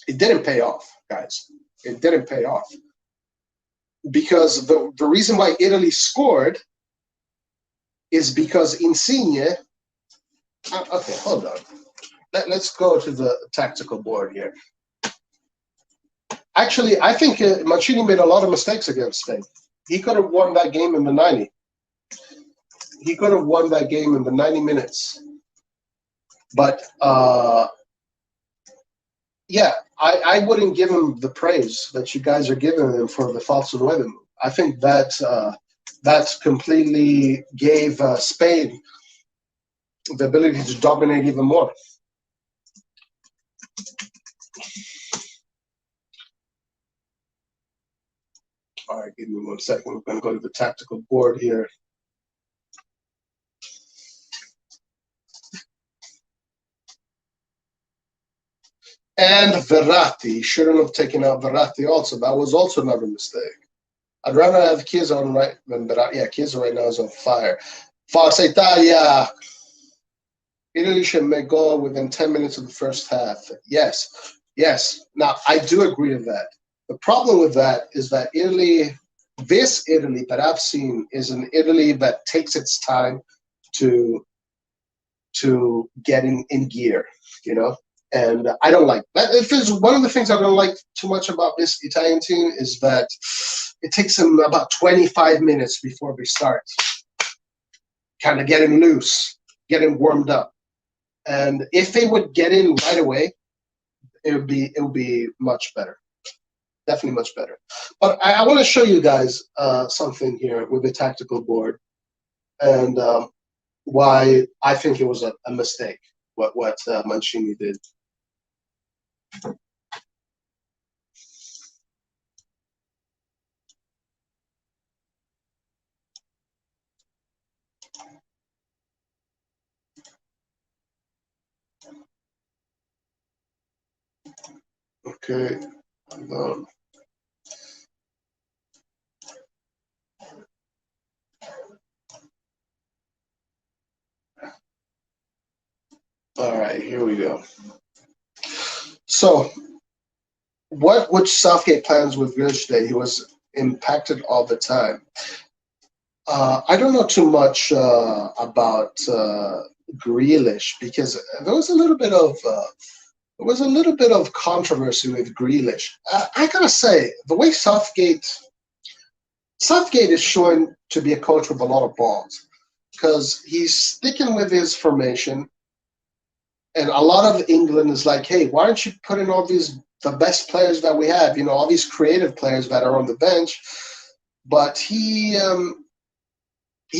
It didn't pay off, guys. It didn't pay off. Because the reason why Italy scored is because Insigne. Okay, hold on. Let's go to the tactical board here. Actually, I think Mancini made a lot of mistakes against Spain. He could have won that game in the 90. He could have won that game in the 90 minutes. But, yeah, I wouldn't give him the praise that you guys are giving him for the falso nueve move. I think that completely gave Spain the ability to dominate even more. All right, give me 1 second. We're going to go to the tactical board here. And Verratti. Shouldn't have taken out Verratti also. That was also another mistake. I'd rather have Chiesa on right than Verratti. Yeah, Chiesa right now is on fire. Forza Italia. Italy should make goal within 10 minutes of the first half. Yes. Now, I do agree with that. The problem with that is that this Italy that I've seen is an Italy that takes its time to getting in gear, and I don't like that. If there's one of the things I don't like too much about this Italian team is that it takes them about 25 minutes before they start kind of getting loose, getting warmed up. And if they would get in right away, it would be much better. Definitely much better. But I want to show you guys something here with the tactical board and why I think it was a mistake, what Mancini did. Okay. All right, here we go. So, which Southgate plans with Grealish today? He was impacted all the time. I don't know too much about Grealish because there was a little bit of controversy with Grealish. I gotta say, the way Southgate is showing to be a coach with a lot of balls because he's sticking with his formation. And a lot of England is like, hey, why aren't you putting all the best players that we have, all these creative players that are on the bench? But he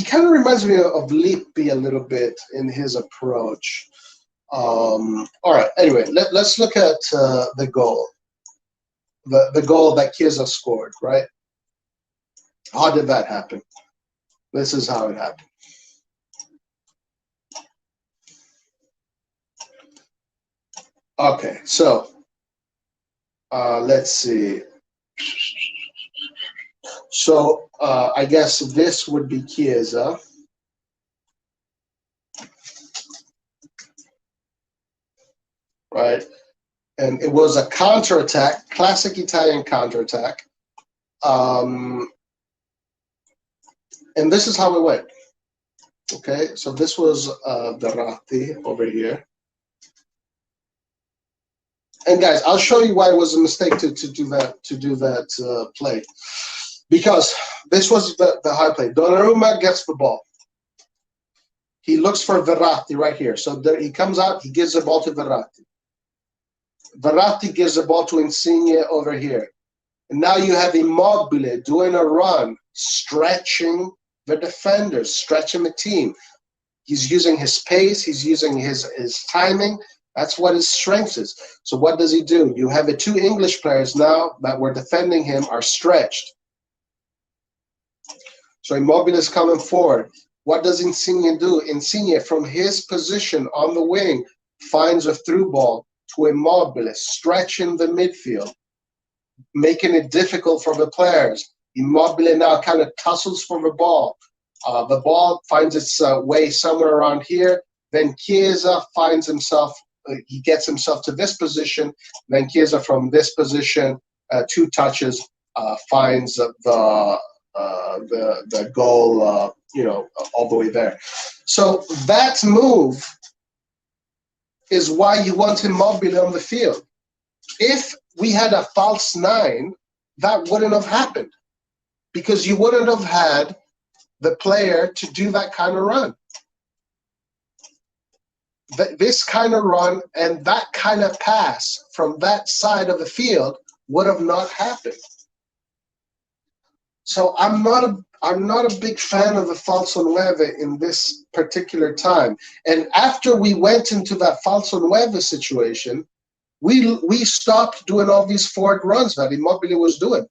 kind of reminds me of Lippi a little bit in his approach. All right, anyway, let's look at the goal. The goal that Chiesa scored, right? How did that happen? This is how it happened. Okay, so let's see. So I guess this would be Chiesa. Right? And it was a counterattack, classic Italian counterattack. And this is how it went. Okay, so this was Verratti over here. And guys, I'll show you why it was a mistake to do that play, because this was the high play. Donnarumma gets the ball. He looks for Verratti right here. So there, he comes out. He gives the ball to Verratti. Verratti gives the ball to Insigne over here. And now you have Immobile doing a run, stretching the defenders, stretching the team. He's using his pace. He's using his timing. That's what his strength is. So what does he do? You have the two English players now that were defending him are stretched. So Immobile is coming forward. What does Insigne do? Insigne, from his position on the wing, finds a through ball to Immobile, stretching the midfield, making it difficult for the players. Immobile now kind of tussles for the ball. The ball finds its way somewhere around here. Then Chiesa finds himself, he gets himself to this position. Then Chiesa from this position, 2 touches, finds the goal, all the way there. So that move is why you want Immobile on the field. If we had a false 9, that wouldn't have happened, because you wouldn't have had the player to do that kind of run. This kind of run and that kind of pass from that side of the field would have not happened. So I'm not a big fan of the falso nueve in this particular time. And after we went into that falso nueve situation, we stopped doing all these forward runs that Immobile was doing.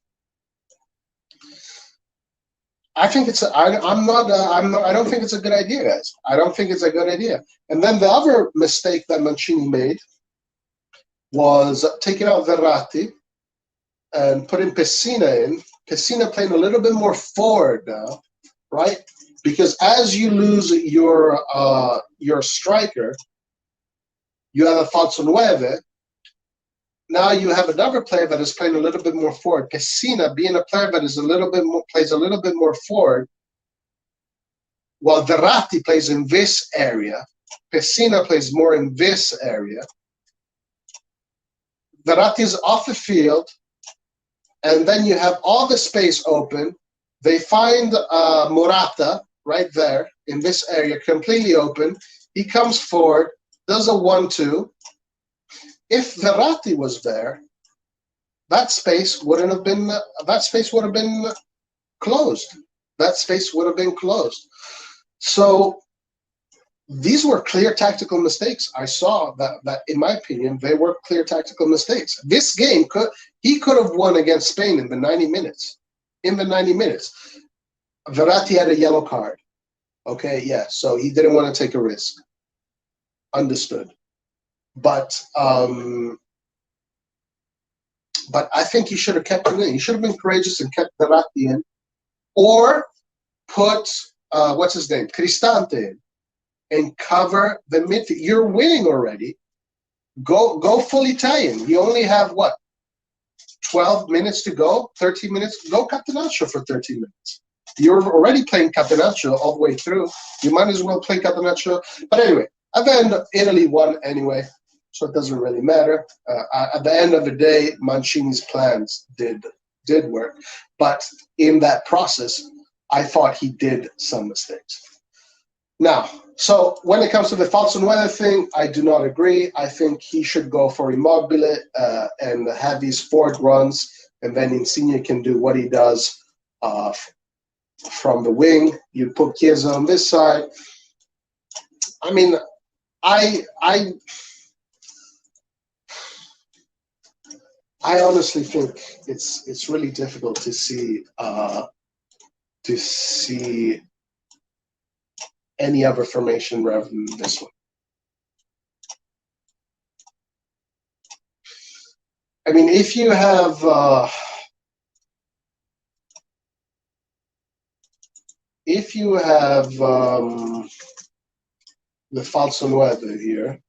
I think it's I don't think it's a good idea, guys. I don't think it's a good idea. And then the other mistake that Mancini made was taking out Verratti and putting Pessina in. Pessina playing a little bit more forward now, right? Because as you lose your striker, you have a falso nueve. Now you have another player that is playing a little bit more forward. Pessina being a player that is plays a little bit more forward, while Verratti plays in this area. Pessina plays more in this area. Verratti is off the field, and then you have all the space open. They find Morata right there in this area, completely open. He comes forward, does a 1-2. If Verratti was there, that space would have been closed. That space would have been closed. So these were clear tactical mistakes. I saw that in my opinion, they were clear tactical mistakes. This game he could have won against Spain in the 90 minutes. In the 90 minutes, Verratti had a yellow card. Okay, yeah, so he didn't want to take a risk. Understood. But I think he should have kept him in. He should have been courageous and kept Verratti in, or put what's his name, Cristante in, and cover the midfield. You're winning already. Go full Italian. You only have what, 12 minutes to go, 13 minutes. Go Catenaccio for 13 minutes. You're already playing Catenaccio all the way through. You might as well play Catenaccio. But anyway, at the end, Italy won anyway. So it doesn't really matter. At the end of the day, Mancini's plans did work. But in that process, I thought he did some mistakes. Now, so when it comes to the falso nueve thing, I do not agree. I think he should go for Immobile and have these forward runs, and then Insigne can do what he does from the wing. You put Chiesa on this side. I mean, I honestly think it's really difficult to see any other formation rather than this one. I mean, if you have the falso nueve here,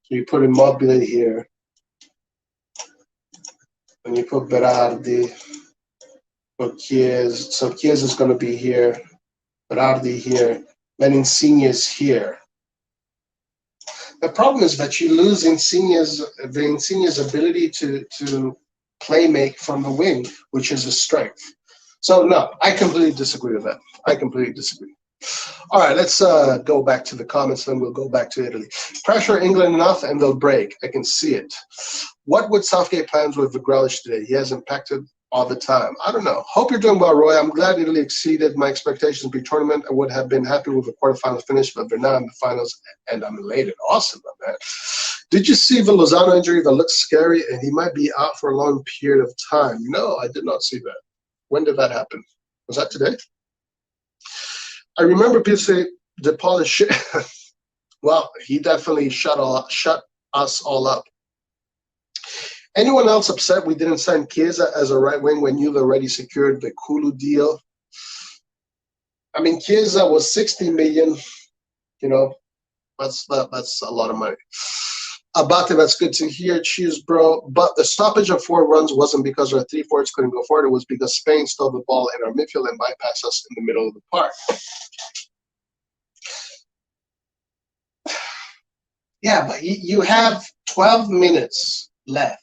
so you put Immobile here, and you put Berardi, put Chiesa. So Chiesa is going to be here, Berardi here, then Insigne is here. The problem is that you lose Insigne's ability to play make from the wing, which is a strength. So no, I completely disagree with that. I completely disagree. All right, let's go back to the comments, then we'll go back to Italy. Pressure England enough and they'll break. I can see it. What would Southgate plans with Grealish today? He has impacted all the time. I don't know. Hope you're doing well, Roy. I'm glad Italy exceeded my expectations pre-tournament. I would have been happy with a quarterfinals finish, but they're now in the finals, and I'm elated. Awesome, man. Did you see the Lozano injury that looks scary, and he might be out for a long period of time? No, I did not see that. When did that happen? Was that today? I remember people say the polish. Well, he definitely shut us all up. Anyone else upset we didn't sign Chiesa as a right wing when you've already secured the Kulu deal? I mean, Chiesa was 60 million. You know, that's a lot of money. Abate, that's good to hear. Cheers, bro. But the stoppage of 4 runs wasn't because our 3 forwards couldn't go forward. It was because Spain stole the ball in our midfield and bypassed us in the middle of the park. Yeah, but you have 12 minutes left.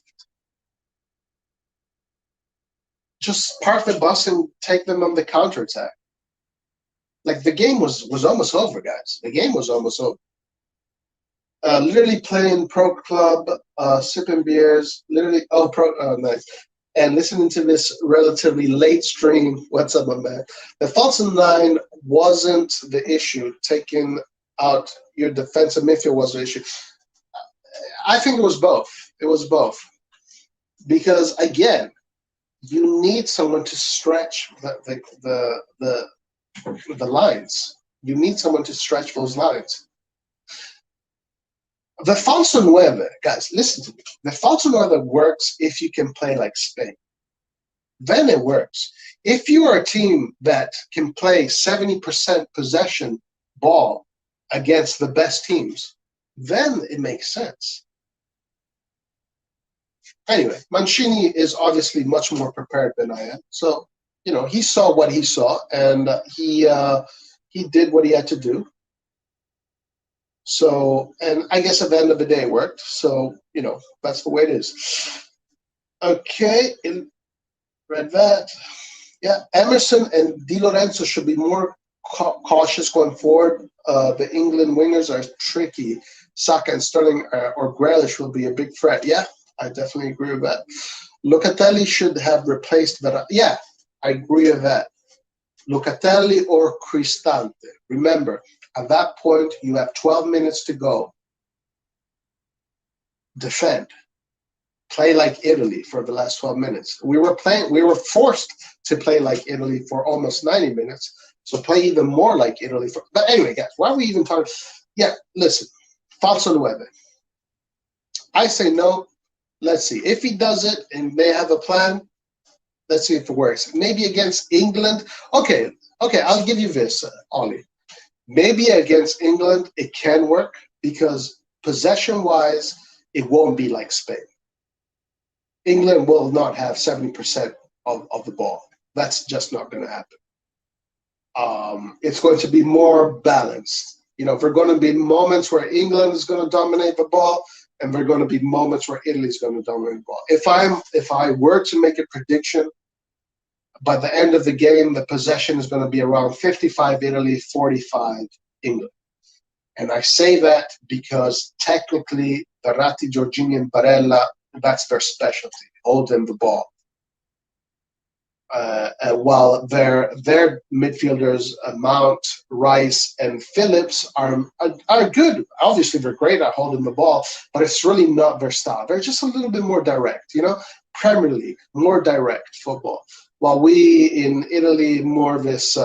Just park the bus and take them on the counterattack. Like, the game was almost over, guys. The game was almost over. Literally playing pro club, sipping beers, literally, nice. And listening to this relatively late stream. What's up, my man? The false 9 wasn't the issue. Taking out your defensive midfield was the issue. I think it was both. It was both. Because, again, you need someone to stretch the lines. You need someone to stretch those lines. The falso nueve, guys, listen to me. The falso nueve works if you can play like Spain. Then it works. If you are a team that can play 70% possession ball against the best teams, then it makes sense. Anyway, Mancini is obviously much more prepared than I am. So, you know, he saw what he saw, and he did what he had to do. So, and I guess at the end of the day it worked. So, you know, that's the way it is. Okay, read that. Yeah, Emerson and Di Lorenzo should be more cautious going forward. The England wingers are tricky. Saka and Sterling or Grealish will be a big threat. Yeah, I definitely agree with that. Locatelli should have replaced that. Yeah, I agree with that. Locatelli or Cristante. Remember, at that point, you have 12 minutes to go. Defend. Play like Italy for the last 12 minutes. We were forced to play like Italy for almost 90 minutes. So play even more like Italy. But anyway, guys, why are we even talking? Yeah, listen. Falso nueve. I say no. Let's see. If he does it and they have a plan, let's see if it works. Maybe against England. Okay, I'll give you this, Ollie. Maybe against England it can work because possession-wise, it won't be like Spain. England will not have 70% of the ball. That's just not going to happen. It's going to be more balanced. You know, there are going to be moments where England is going to dominate the ball, and there are going to be moments where Italy is going to dominate the ball. If I were to make a prediction, by the end of the game, the possession is going to be around 55 Italy, 45 England. And I say that because technically, Verratti, Jorginho, and Barella, that's their specialty, holding the ball. While their midfielders, Mount, Rice, and Phillips are good. Obviously, they're great at holding the ball, but it's really not their style. They're just a little bit more direct, you know? Premier League, more direct football. While we in Italy, more of this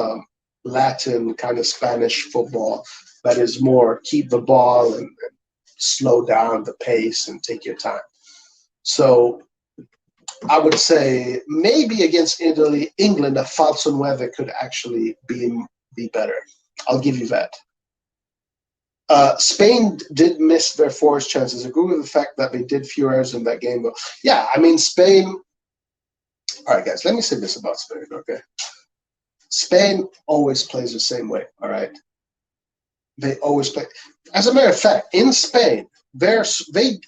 Latin kind of Spanish football that is more keep the ball and slow down the pace and take your time. So I would say maybe against England, a falso nueve could actually be better. I'll give you that. Spain did miss their forwards chances. I agree with the fact that they did few errors in that game. But yeah, I mean, Spain. All right, guys, let me say this about Spain, okay? Spain always plays the same way, all right? They always play. As a matter of fact, in Spain, they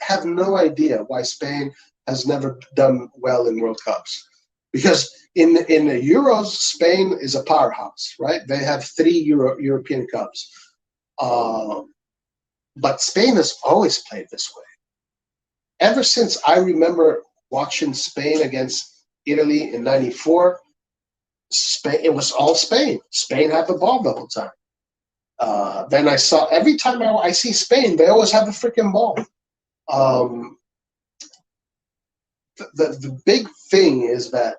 have no idea why Spain has never done well in World Cups. Because in the Euros, Spain is a powerhouse, right? They have 3 European Cups. But Spain has always played this way. Ever since I remember watching Spain against Italy in '94. Spain, it was all Spain. Spain had the ball the whole time. Then I saw every time I see Spain, they always have the freaking ball. Um, the big thing is that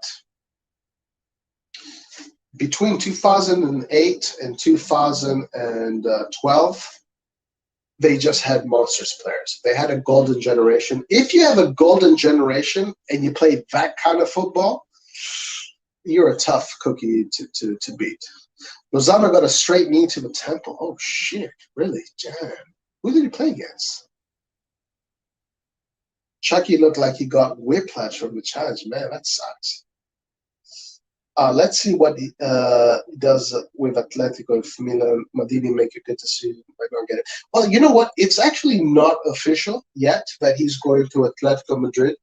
between 2008 and 2012, they just had monsters players. They had a golden generation. If you have a golden generation and you play that kind of football, you're a tough cookie to beat. Lozano got a straight knee to the temple. Oh, shit. Really? Damn. Who did he play against? Chucky looked like he got whiplash from the challenge. Man, that sucks. Let's see what he does with Atletico. If Milan Madini make a good decision, I don't get it. Well, you know what? It's actually not official yet that he's going to Atletico Madrid.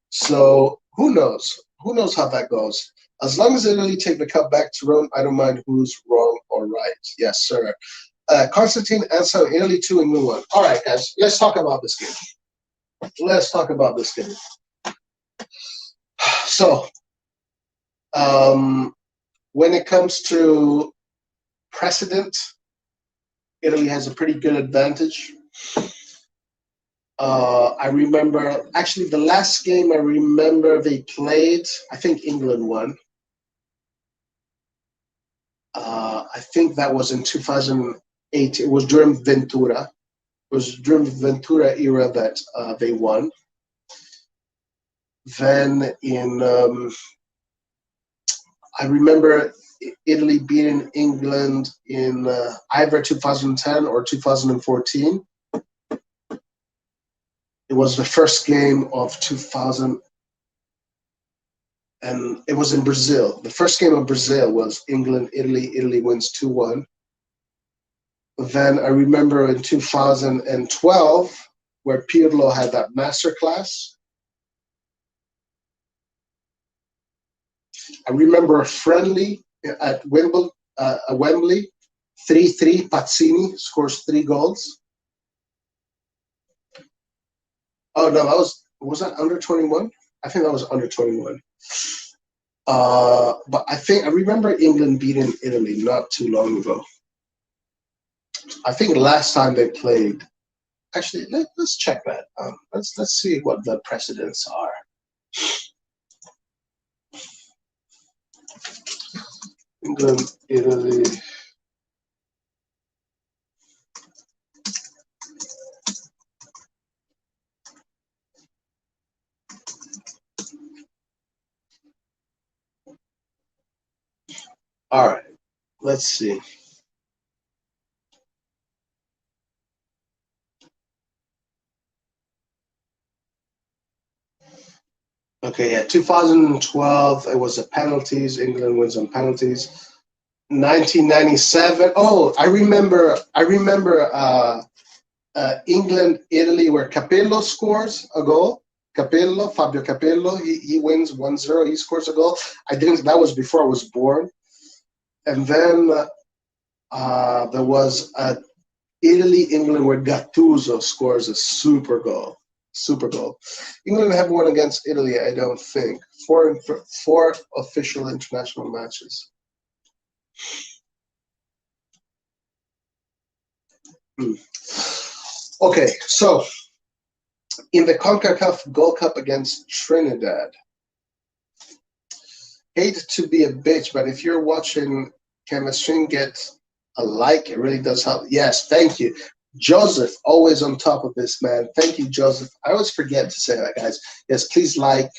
So who knows? Who knows how that goes? As long as Italy take the cup back to Rome, I don't mind who's wrong or right. Yes, sir. Constantine answer Italy 2 and 1. All right, guys, let's talk about this game. Let's talk about this game. So, when it comes to precedent, Italy has a pretty good advantage. I remember, actually, the last game I remember they played, I think England won. I think that was in 2008. It was during Ventura. It was during the Ventura era that they won. Then I remember Italy beating England in either 2010 or 2014. It was the first game of 2000, and it was in Brazil. The first game of Brazil was England-Italy. Italy wins 2-1. Then I remember in 2012, where Pirlo had that masterclass. I remember a friendly at Wembley, 3-3. Mancini scores 3 goals. Oh no, was that under 21? I think that was under 21. But I remember England beating Italy not too long ago. I think last time they played. Actually, let's check that. Let's see what the precedents are. England, Italy. All right, let's see. Okay, yeah, 2012, it was the penalties. England wins on penalties. 1997. Oh, I remember England, Italy, where Capello scores a goal. Fabio Capello, he wins 1-0. He scores a goal. That was before I was born. And then there was Italy, England, where Gattuso scores a super goal. Super goal. England have won against Italy, I don't think. Four official international matches. Okay, so in the CONCACAF Gold Cup against Trinidad, hate to be a bitch, but if you're watching, can the stream get a like? It really does help. Yes, thank you. Joseph, always on top of this, man. Thank you, Joseph. I always forget to say that, guys. Yes, please like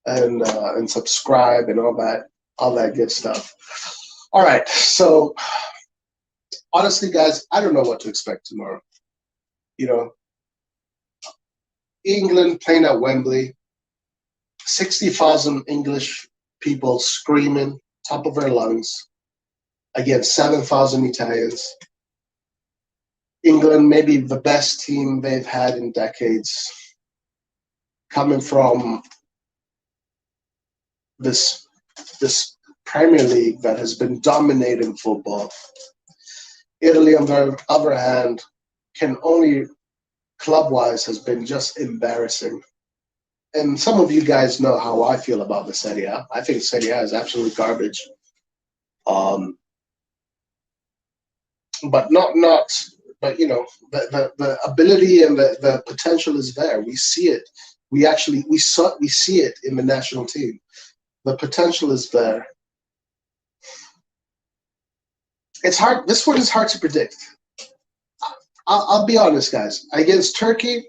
and subscribe and all that good stuff. All right, so honestly, guys, I don't know what to expect tomorrow. You know, England playing at Wembley, 60,000 English people screaming top of their lungs against 7,000 Italians. England, maybe the best team they've had in decades, coming from this Premier League that has been dominating football. Italy, on the other hand, can only club-wise has been just embarrassing. and some of you guys know how I feel about the Serie A. I think Serie A is absolute garbage. Um, but not but the ability and the potential is there. We see it. We see it in the national team. The potential is there. It's hard. This one is hard to predict. I'll be honest, guys. Against Turkey,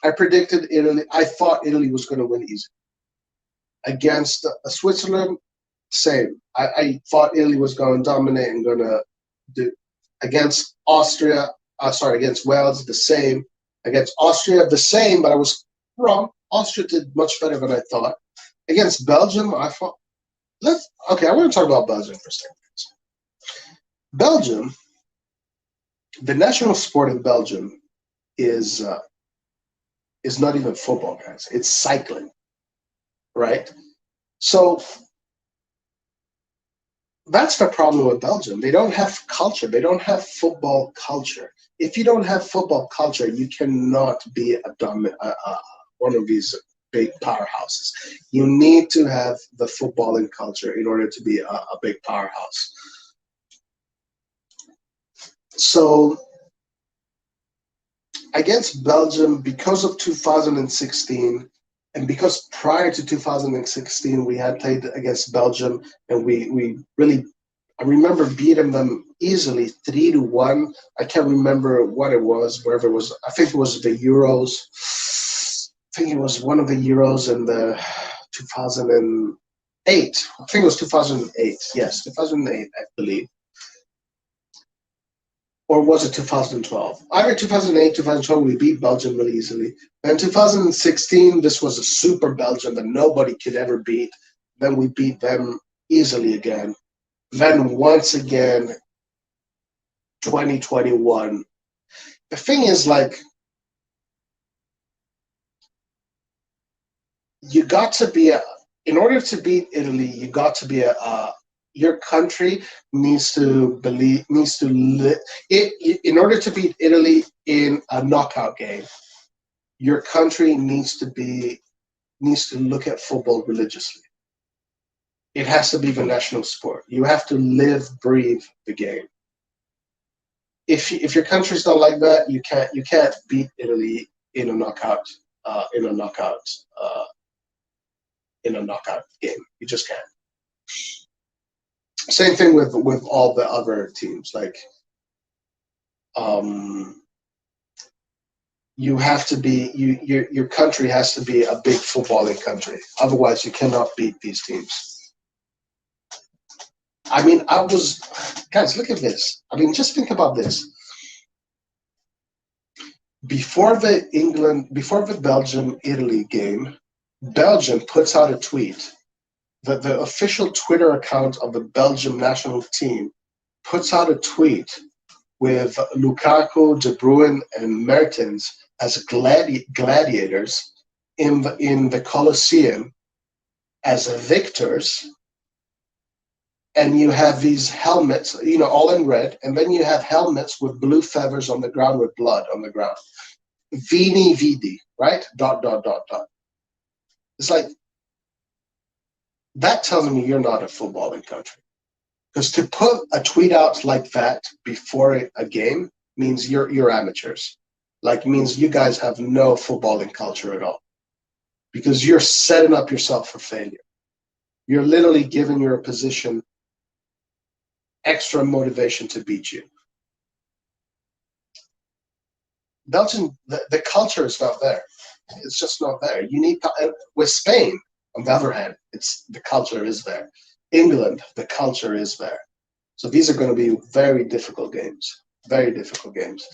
I predicted Italy. I thought Italy was going to win easy. Against Switzerland, same. I thought Italy was going to dominate and going to do. Against Austria, against Wales, the same. Against Austria, the same, but I was wrong. Austria did much better than I thought. Against Belgium, I thought. I want to talk about Belgium for a second. Belgium, the national sport in Belgium is not even football, guys. It's cycling, right? So that's the problem with Belgium. They don't have culture. They don't have football culture. If you don't have football culture, you cannot be one of these big powerhouses. You need to have the footballing culture in order to be a big powerhouse. So against Belgium, because of 2016, and because prior to 2016 we had played against Belgium, and we really, I remember beating them easily 3-1. I can't remember what it was, wherever it was. I think it was the Euros. I think it was one of the Euros in the 2008. I think it was 2008. Yes, 2008, I believe. Or was it 2012? Either 2008, 2012, we beat Belgium really easily. Then 2016, this was a super Belgium that nobody could ever beat. Then we beat them easily again. Then once again, 2021. The thing is, like, you got to be in order to beat Italy, you got to be your country needs to in order to beat Italy in a knockout game, your country needs to look at football religiously. It has to be the national sport. You have to live, breathe the game. If your country's not like that, you can't beat Italy in a knockout game. You just can't. Same thing with all the other teams. Like, you have to be your country has to be a big footballing country. Otherwise, you cannot beat these teams. I mean, guys, look at this. I mean, just think about this. Before the Belgium-Italy game, Belgium puts out a tweet. The official Twitter account of the Belgium national team puts out a tweet with Lukaku, De Bruyne, and Mertens as gladiators in the Colosseum as victors. And you have these helmets, all in red, and then you have helmets with blue feathers on the ground with blood on the ground. Vini Vidi, right? ... It's like, that tells me you're not a footballing country. Because to put a tweet out like that before a game means you're amateurs. Like, means you guys have no footballing culture at all. Because you're setting up yourself for failure. You're literally giving your opposition extra motivation to beat you. Belgium, the culture is not there. It's just not there. You need with Spain, on the other hand, the culture is there. England, the culture is there. So these are going to be very difficult games. Very difficult games.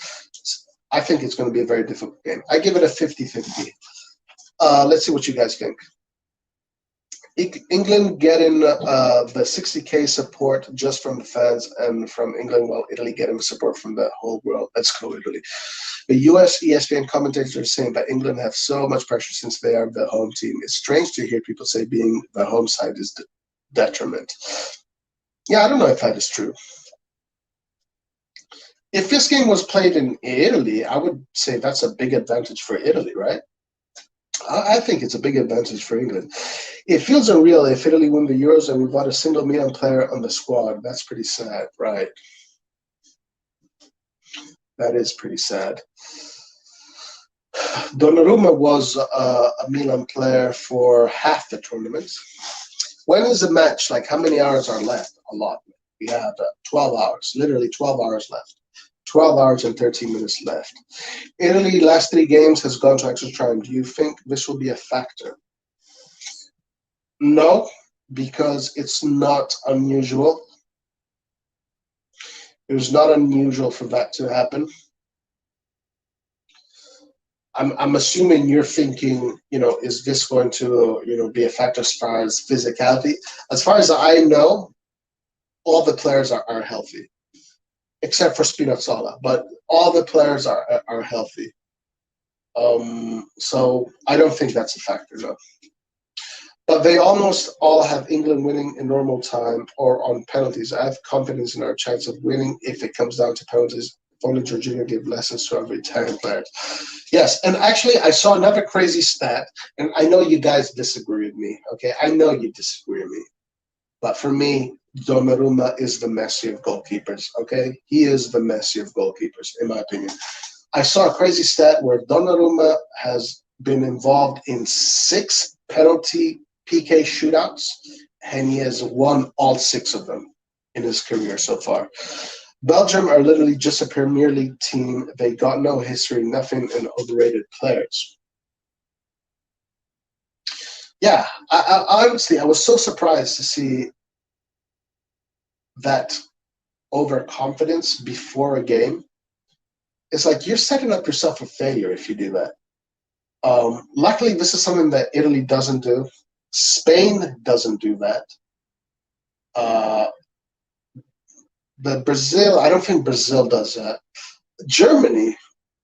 I think it's going to be a very difficult game. I give it a 50-50. Let's see what you guys think. England getting the 60K support just from the fans and from England, while Italy getting support from the whole world. Let's go, Italy. The US ESPN commentators are saying that England have so much pressure since they are the home team. It's strange to hear people say being the home side is detriment. Yeah, I don't know if that is true. If this game was played in Italy, I would say that's a big advantage for Italy, right? I think it's a big advantage for England. It feels unreal if Italy win the Euros and without a single Milan player on the squad. That's pretty sad, right? That is pretty sad. Donnarumma was a Milan player for half the tournament. When is the match? Like, how many hours are left? A lot. We have 12 hours, literally 12 hours left. 12 hours and 13 minutes left. Italy, last 3 games, has gone to extra time. Do you think this will be a factor? No, because it's not unusual. It was not unusual for that to happen. I'm assuming you're thinking, is this going to, be a factor as far as physicality? As far as I know, all the players are healthy, except for Spinazzola, but all the players are healthy. So I don't think that's a factor, no. But they almost all have England winning in normal time or on penalties. I have confidence in our chance of winning if it comes down to penalties. If only Jorginho gave lessons to every Italian player. Yes, and actually I saw another crazy stat, and I know you guys disagree with me, okay? I know you disagree with me. But for me, Donnarumma is the Messi of goalkeepers, okay? He is the Messi of goalkeepers, in my opinion. I saw a crazy stat where Donnarumma has been involved in 6 penalty PK shootouts, and he has won all 6 of them in his career so far. Belgium are literally just a Premier League team. They got no history, nothing, and overrated players. Yeah, honestly, I was so surprised to see that overconfidence before a game. It's like you're setting up yourself for failure if you do that. Luckily, this is something that Italy doesn't do. Spain doesn't do that. But Brazil, I don't think Brazil does that. Germany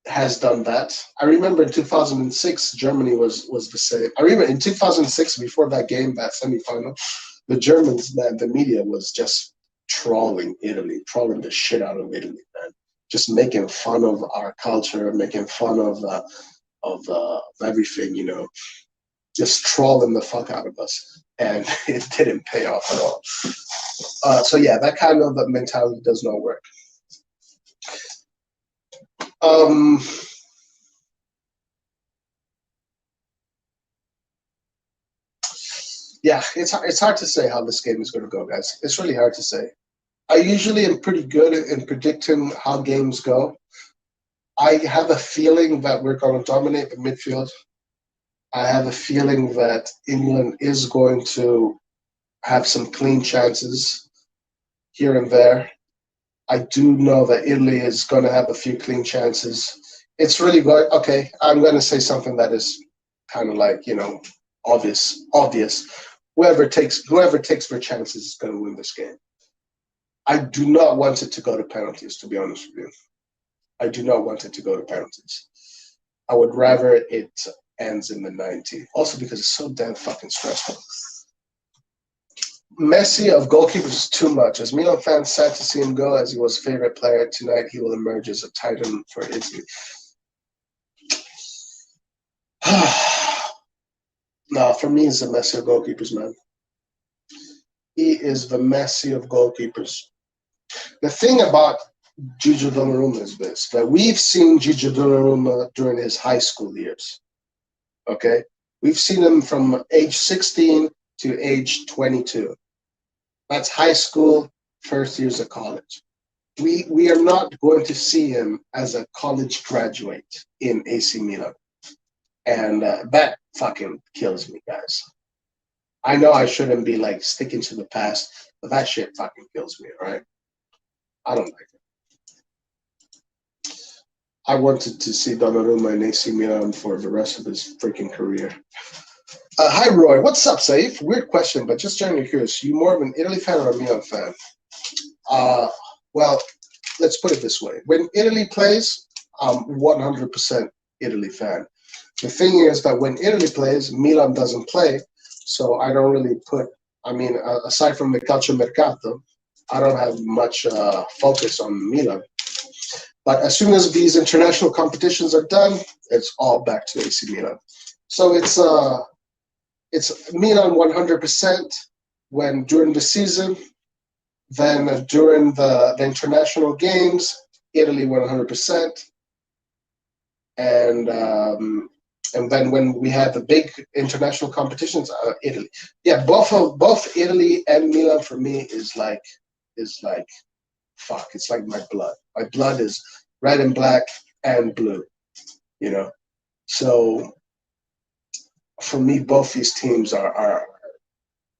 has done that. I remember in 2006, Germany was the same. I remember in 2006, before that game, that semifinal, the Germans, man, the media was just trolling Italy, trolling the shit out of Italy, man. Just making fun of our culture, making fun of everything, just trolling the fuck out of us. And it didn't pay off at all. So yeah, that kind of mentality does not work. Yeah, it's hard to say how this game is going to go, guys. It's really hard to say. I usually am pretty good in predicting how games go. I have a feeling that we're going to dominate the midfield. I have a feeling that England is going to have some clean chances here and there. I do know that Italy is going to have a few clean chances. It's really good. Okay, I'm going to say something that is kind of like, obvious. Whoever takes their chances is going to win this game. I do not want it to go to penalties, to be honest with you. I do not want it to go to penalties. I would rather it ends in the 90. Also because it's so damn fucking stressful. Messi of goalkeepers is too much. As Milan fans, sad to see him go as he was favorite player. Tonight he will emerge as a titan for Italy. No, for me, he's the Messi of goalkeepers, man. He is the Messi of goalkeepers. The thing about Gigi Donnarumma is this, that we've seen Gigi Donnarumma during his high school years. Okay? We've seen him from age 16 to age 22. That's high school, first years of college. We are not going to see him as a college graduate in AC Milan. And that fucking kills me, guys. I know I shouldn't be like sticking to the past, but that shit fucking kills me, all right? I don't like it. I wanted to see Donnarumma in AC Milan for the rest of his freaking career. Hi, Roy. What's up, Saif? Weird question, but just genuinely curious. You more of an Italy fan or a Milan fan? Well, let's put it this way. When Italy plays, I'm 100% Italy fan. The thing is that when Italy plays, Milan doesn't play, so I don't really aside from the calcio mercato, I don't have much focus on Milan. But as soon as these international competitions are done, it's all back to AC Milan. So it's Milan 100% when during the season. Then during the international games, Italy 100%, and then when we had the big international competitions, Italy. Yeah, both Italy and Milan for me is like fuck. It's like my blood. My blood is red and black and blue. You know. So for me, both these teams are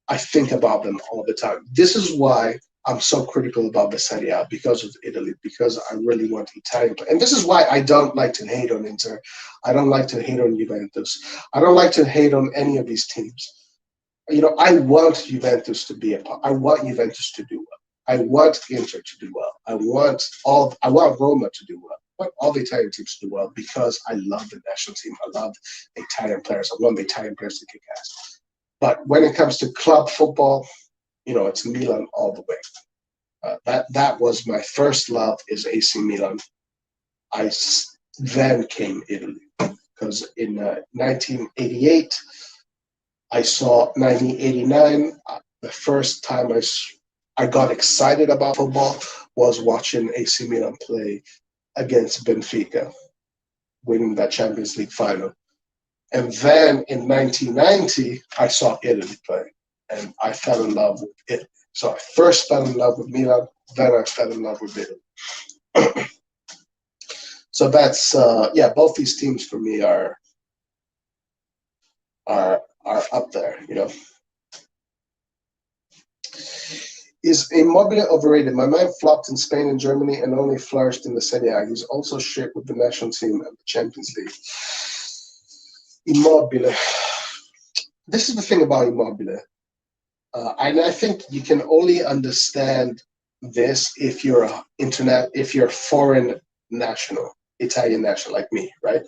I think about them all the time. This is why I'm so critical about the Serie A because of Italy, because I really want Italian play. And this is why I don't like to hate on Inter. I don't like to hate on Juventus. I don't like to hate on any of these teams. I want Juventus to be I want Juventus to do well. I want Inter to do well. I want Roma to do well. I want all the Italian teams to do well because I love the national team. I love the Italian players. I want the Italian players to kick ass. But when it comes to club football, it's Milan all the way. That was my first love is AC Milan. Then came Italy because in 1988 I saw 1989. The first time I got excited about football was watching AC Milan play against Benfica, winning that Champions League final. And then in 1990, I saw Italy play, and I fell in love with Italy. So I first fell in love with Milan, then I fell in love with Italy. So that's both these teams for me are up there. Is Immobile overrated? My man flopped in Spain and Germany and only flourished in the Serie A. He's also shit with the national team and the Champions League. Immobile. This is the thing about Immobile. And I think you can only understand this if you're if you're a foreign national, Italian national like me, right?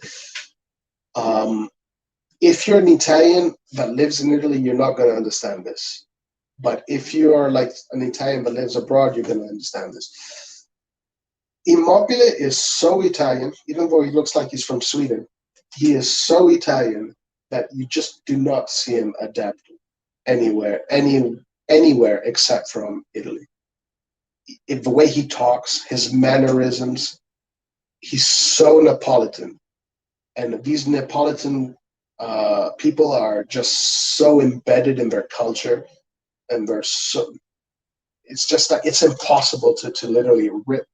If you're an Italian that lives in Italy, you're not going to understand this. But if you are like an Italian that lives abroad, you're going to understand this. Immobile is so Italian, even though he looks like he's from Sweden. He is so Italian that you just do not see him adapt anywhere except from Italy. The way he talks, his mannerisms, he's so Neapolitan. And these Neapolitan people are just so embedded in their culture, and it's just that it's impossible to literally rip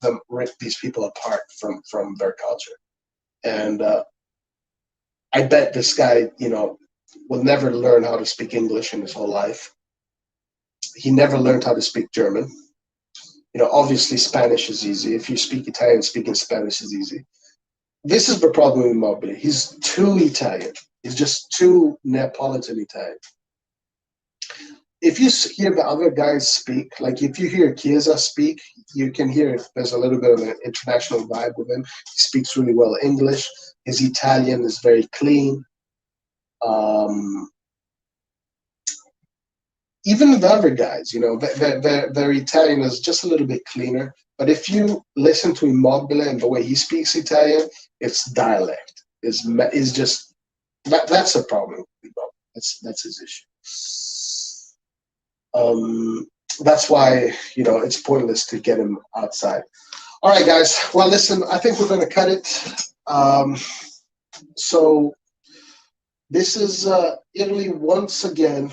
these people apart from their culture. And I bet this guy, will never learn how to speak English in his whole life. He never learned how to speak German. Obviously Spanish is easy. If you speak Italian, speaking Spanish is easy. This is the problem with Immobile. He's too Italian. He's just too Neapolitan Italian. If you hear the other guys speak, like if you hear Chiesa speak, you can hear there's a little bit of an international vibe with him. He speaks really well English. His Italian is very clean. Even the other guys, their Italian is just a little bit cleaner. But if you listen to Immobile and the way he speaks Italian, it's dialect. It's just that's a problem with Immobile. That's his issue. That's why it's pointless to get him outside. All right, guys. Well, listen, I think we're going to cut it. So this is Italy once again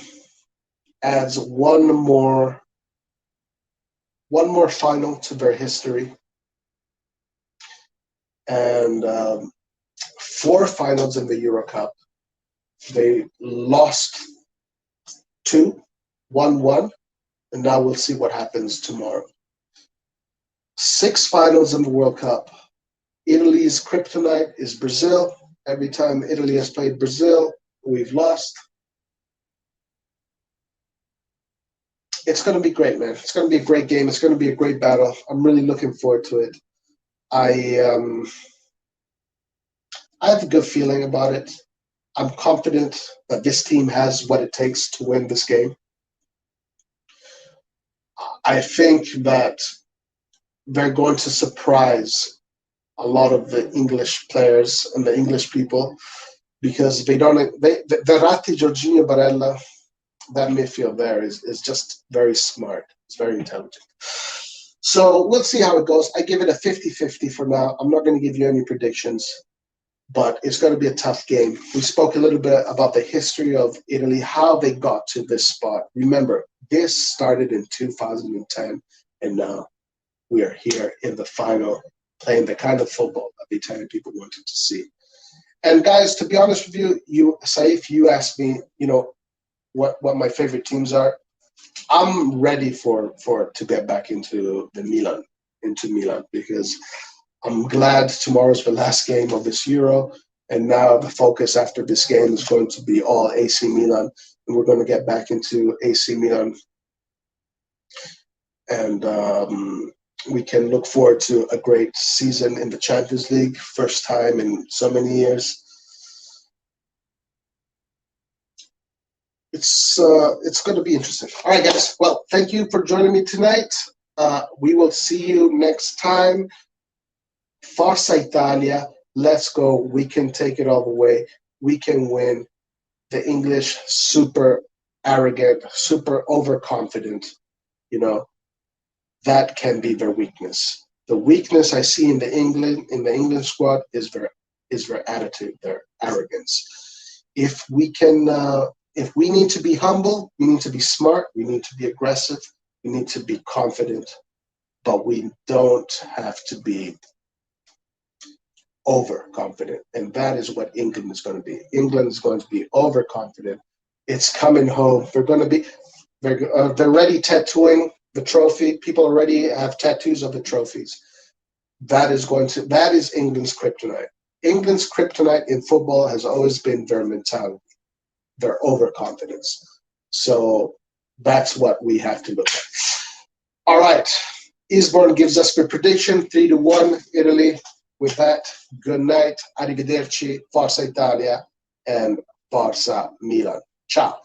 adds one more final to their history, and 4 finals in the Euro Cup. They lost 2, won 1, and now we'll see what happens tomorrow. 6 finals in the World Cup. Italy's kryptonite is Brazil. Every time Italy has played Brazil, we've lost. It's going to be great, man. It's going to be a great game. It's going to be a great battle. I'm really looking forward to it. I have a good feeling about it. I'm confident that this team has what it takes to win this game. I think that they're going to surprise a lot of the English players and the English people because they don't. Verratti, Jorginho, Barella, that midfield there is just very smart. It's very intelligent. So we'll see how it goes. I give it a 50-50 for now. I'm not going to give you any predictions, but it's going to be a tough game. We spoke a little bit about the history of Italy, how they got to this spot. Remember, this started in 2010, and now we are here in the final, playing the kind of football that the Italian people wanted to see. And guys, to be honest with you, Saif, you asked me, what my favorite teams are. I'm ready to get back into Milan, because I'm glad tomorrow's the last game of this Euro, and now the focus after this game is going to be all AC Milan, and we're going to get back into AC Milan, and we can look forward to a great season in the Champions League, first time in so many years. It's going to be interesting. All right, guys. Well, thank you for joining me tonight. We will see you next time. Forza Italia. Let's go. We can take it all the way. We can win. The English, super arrogant, super overconfident. That can be their weakness. The weakness I see in the England squad is their attitude, their arrogance. If we need to be humble, we need to be smart, we need to be aggressive, we need to be confident, but we don't have to be overconfident. And that is what England is going to be. England is going to be overconfident. It's coming home. They're already tattooing the trophy. People already have tattoos of the trophies. That is England's kryptonite. England's kryptonite in football has always been their mentality, their overconfidence. So that's what we have to look at. All right. Eastbourne gives us the prediction, 3-1 Italy. With that, good night. Arrivederci. Forza Italia and Forza Milan. Ciao.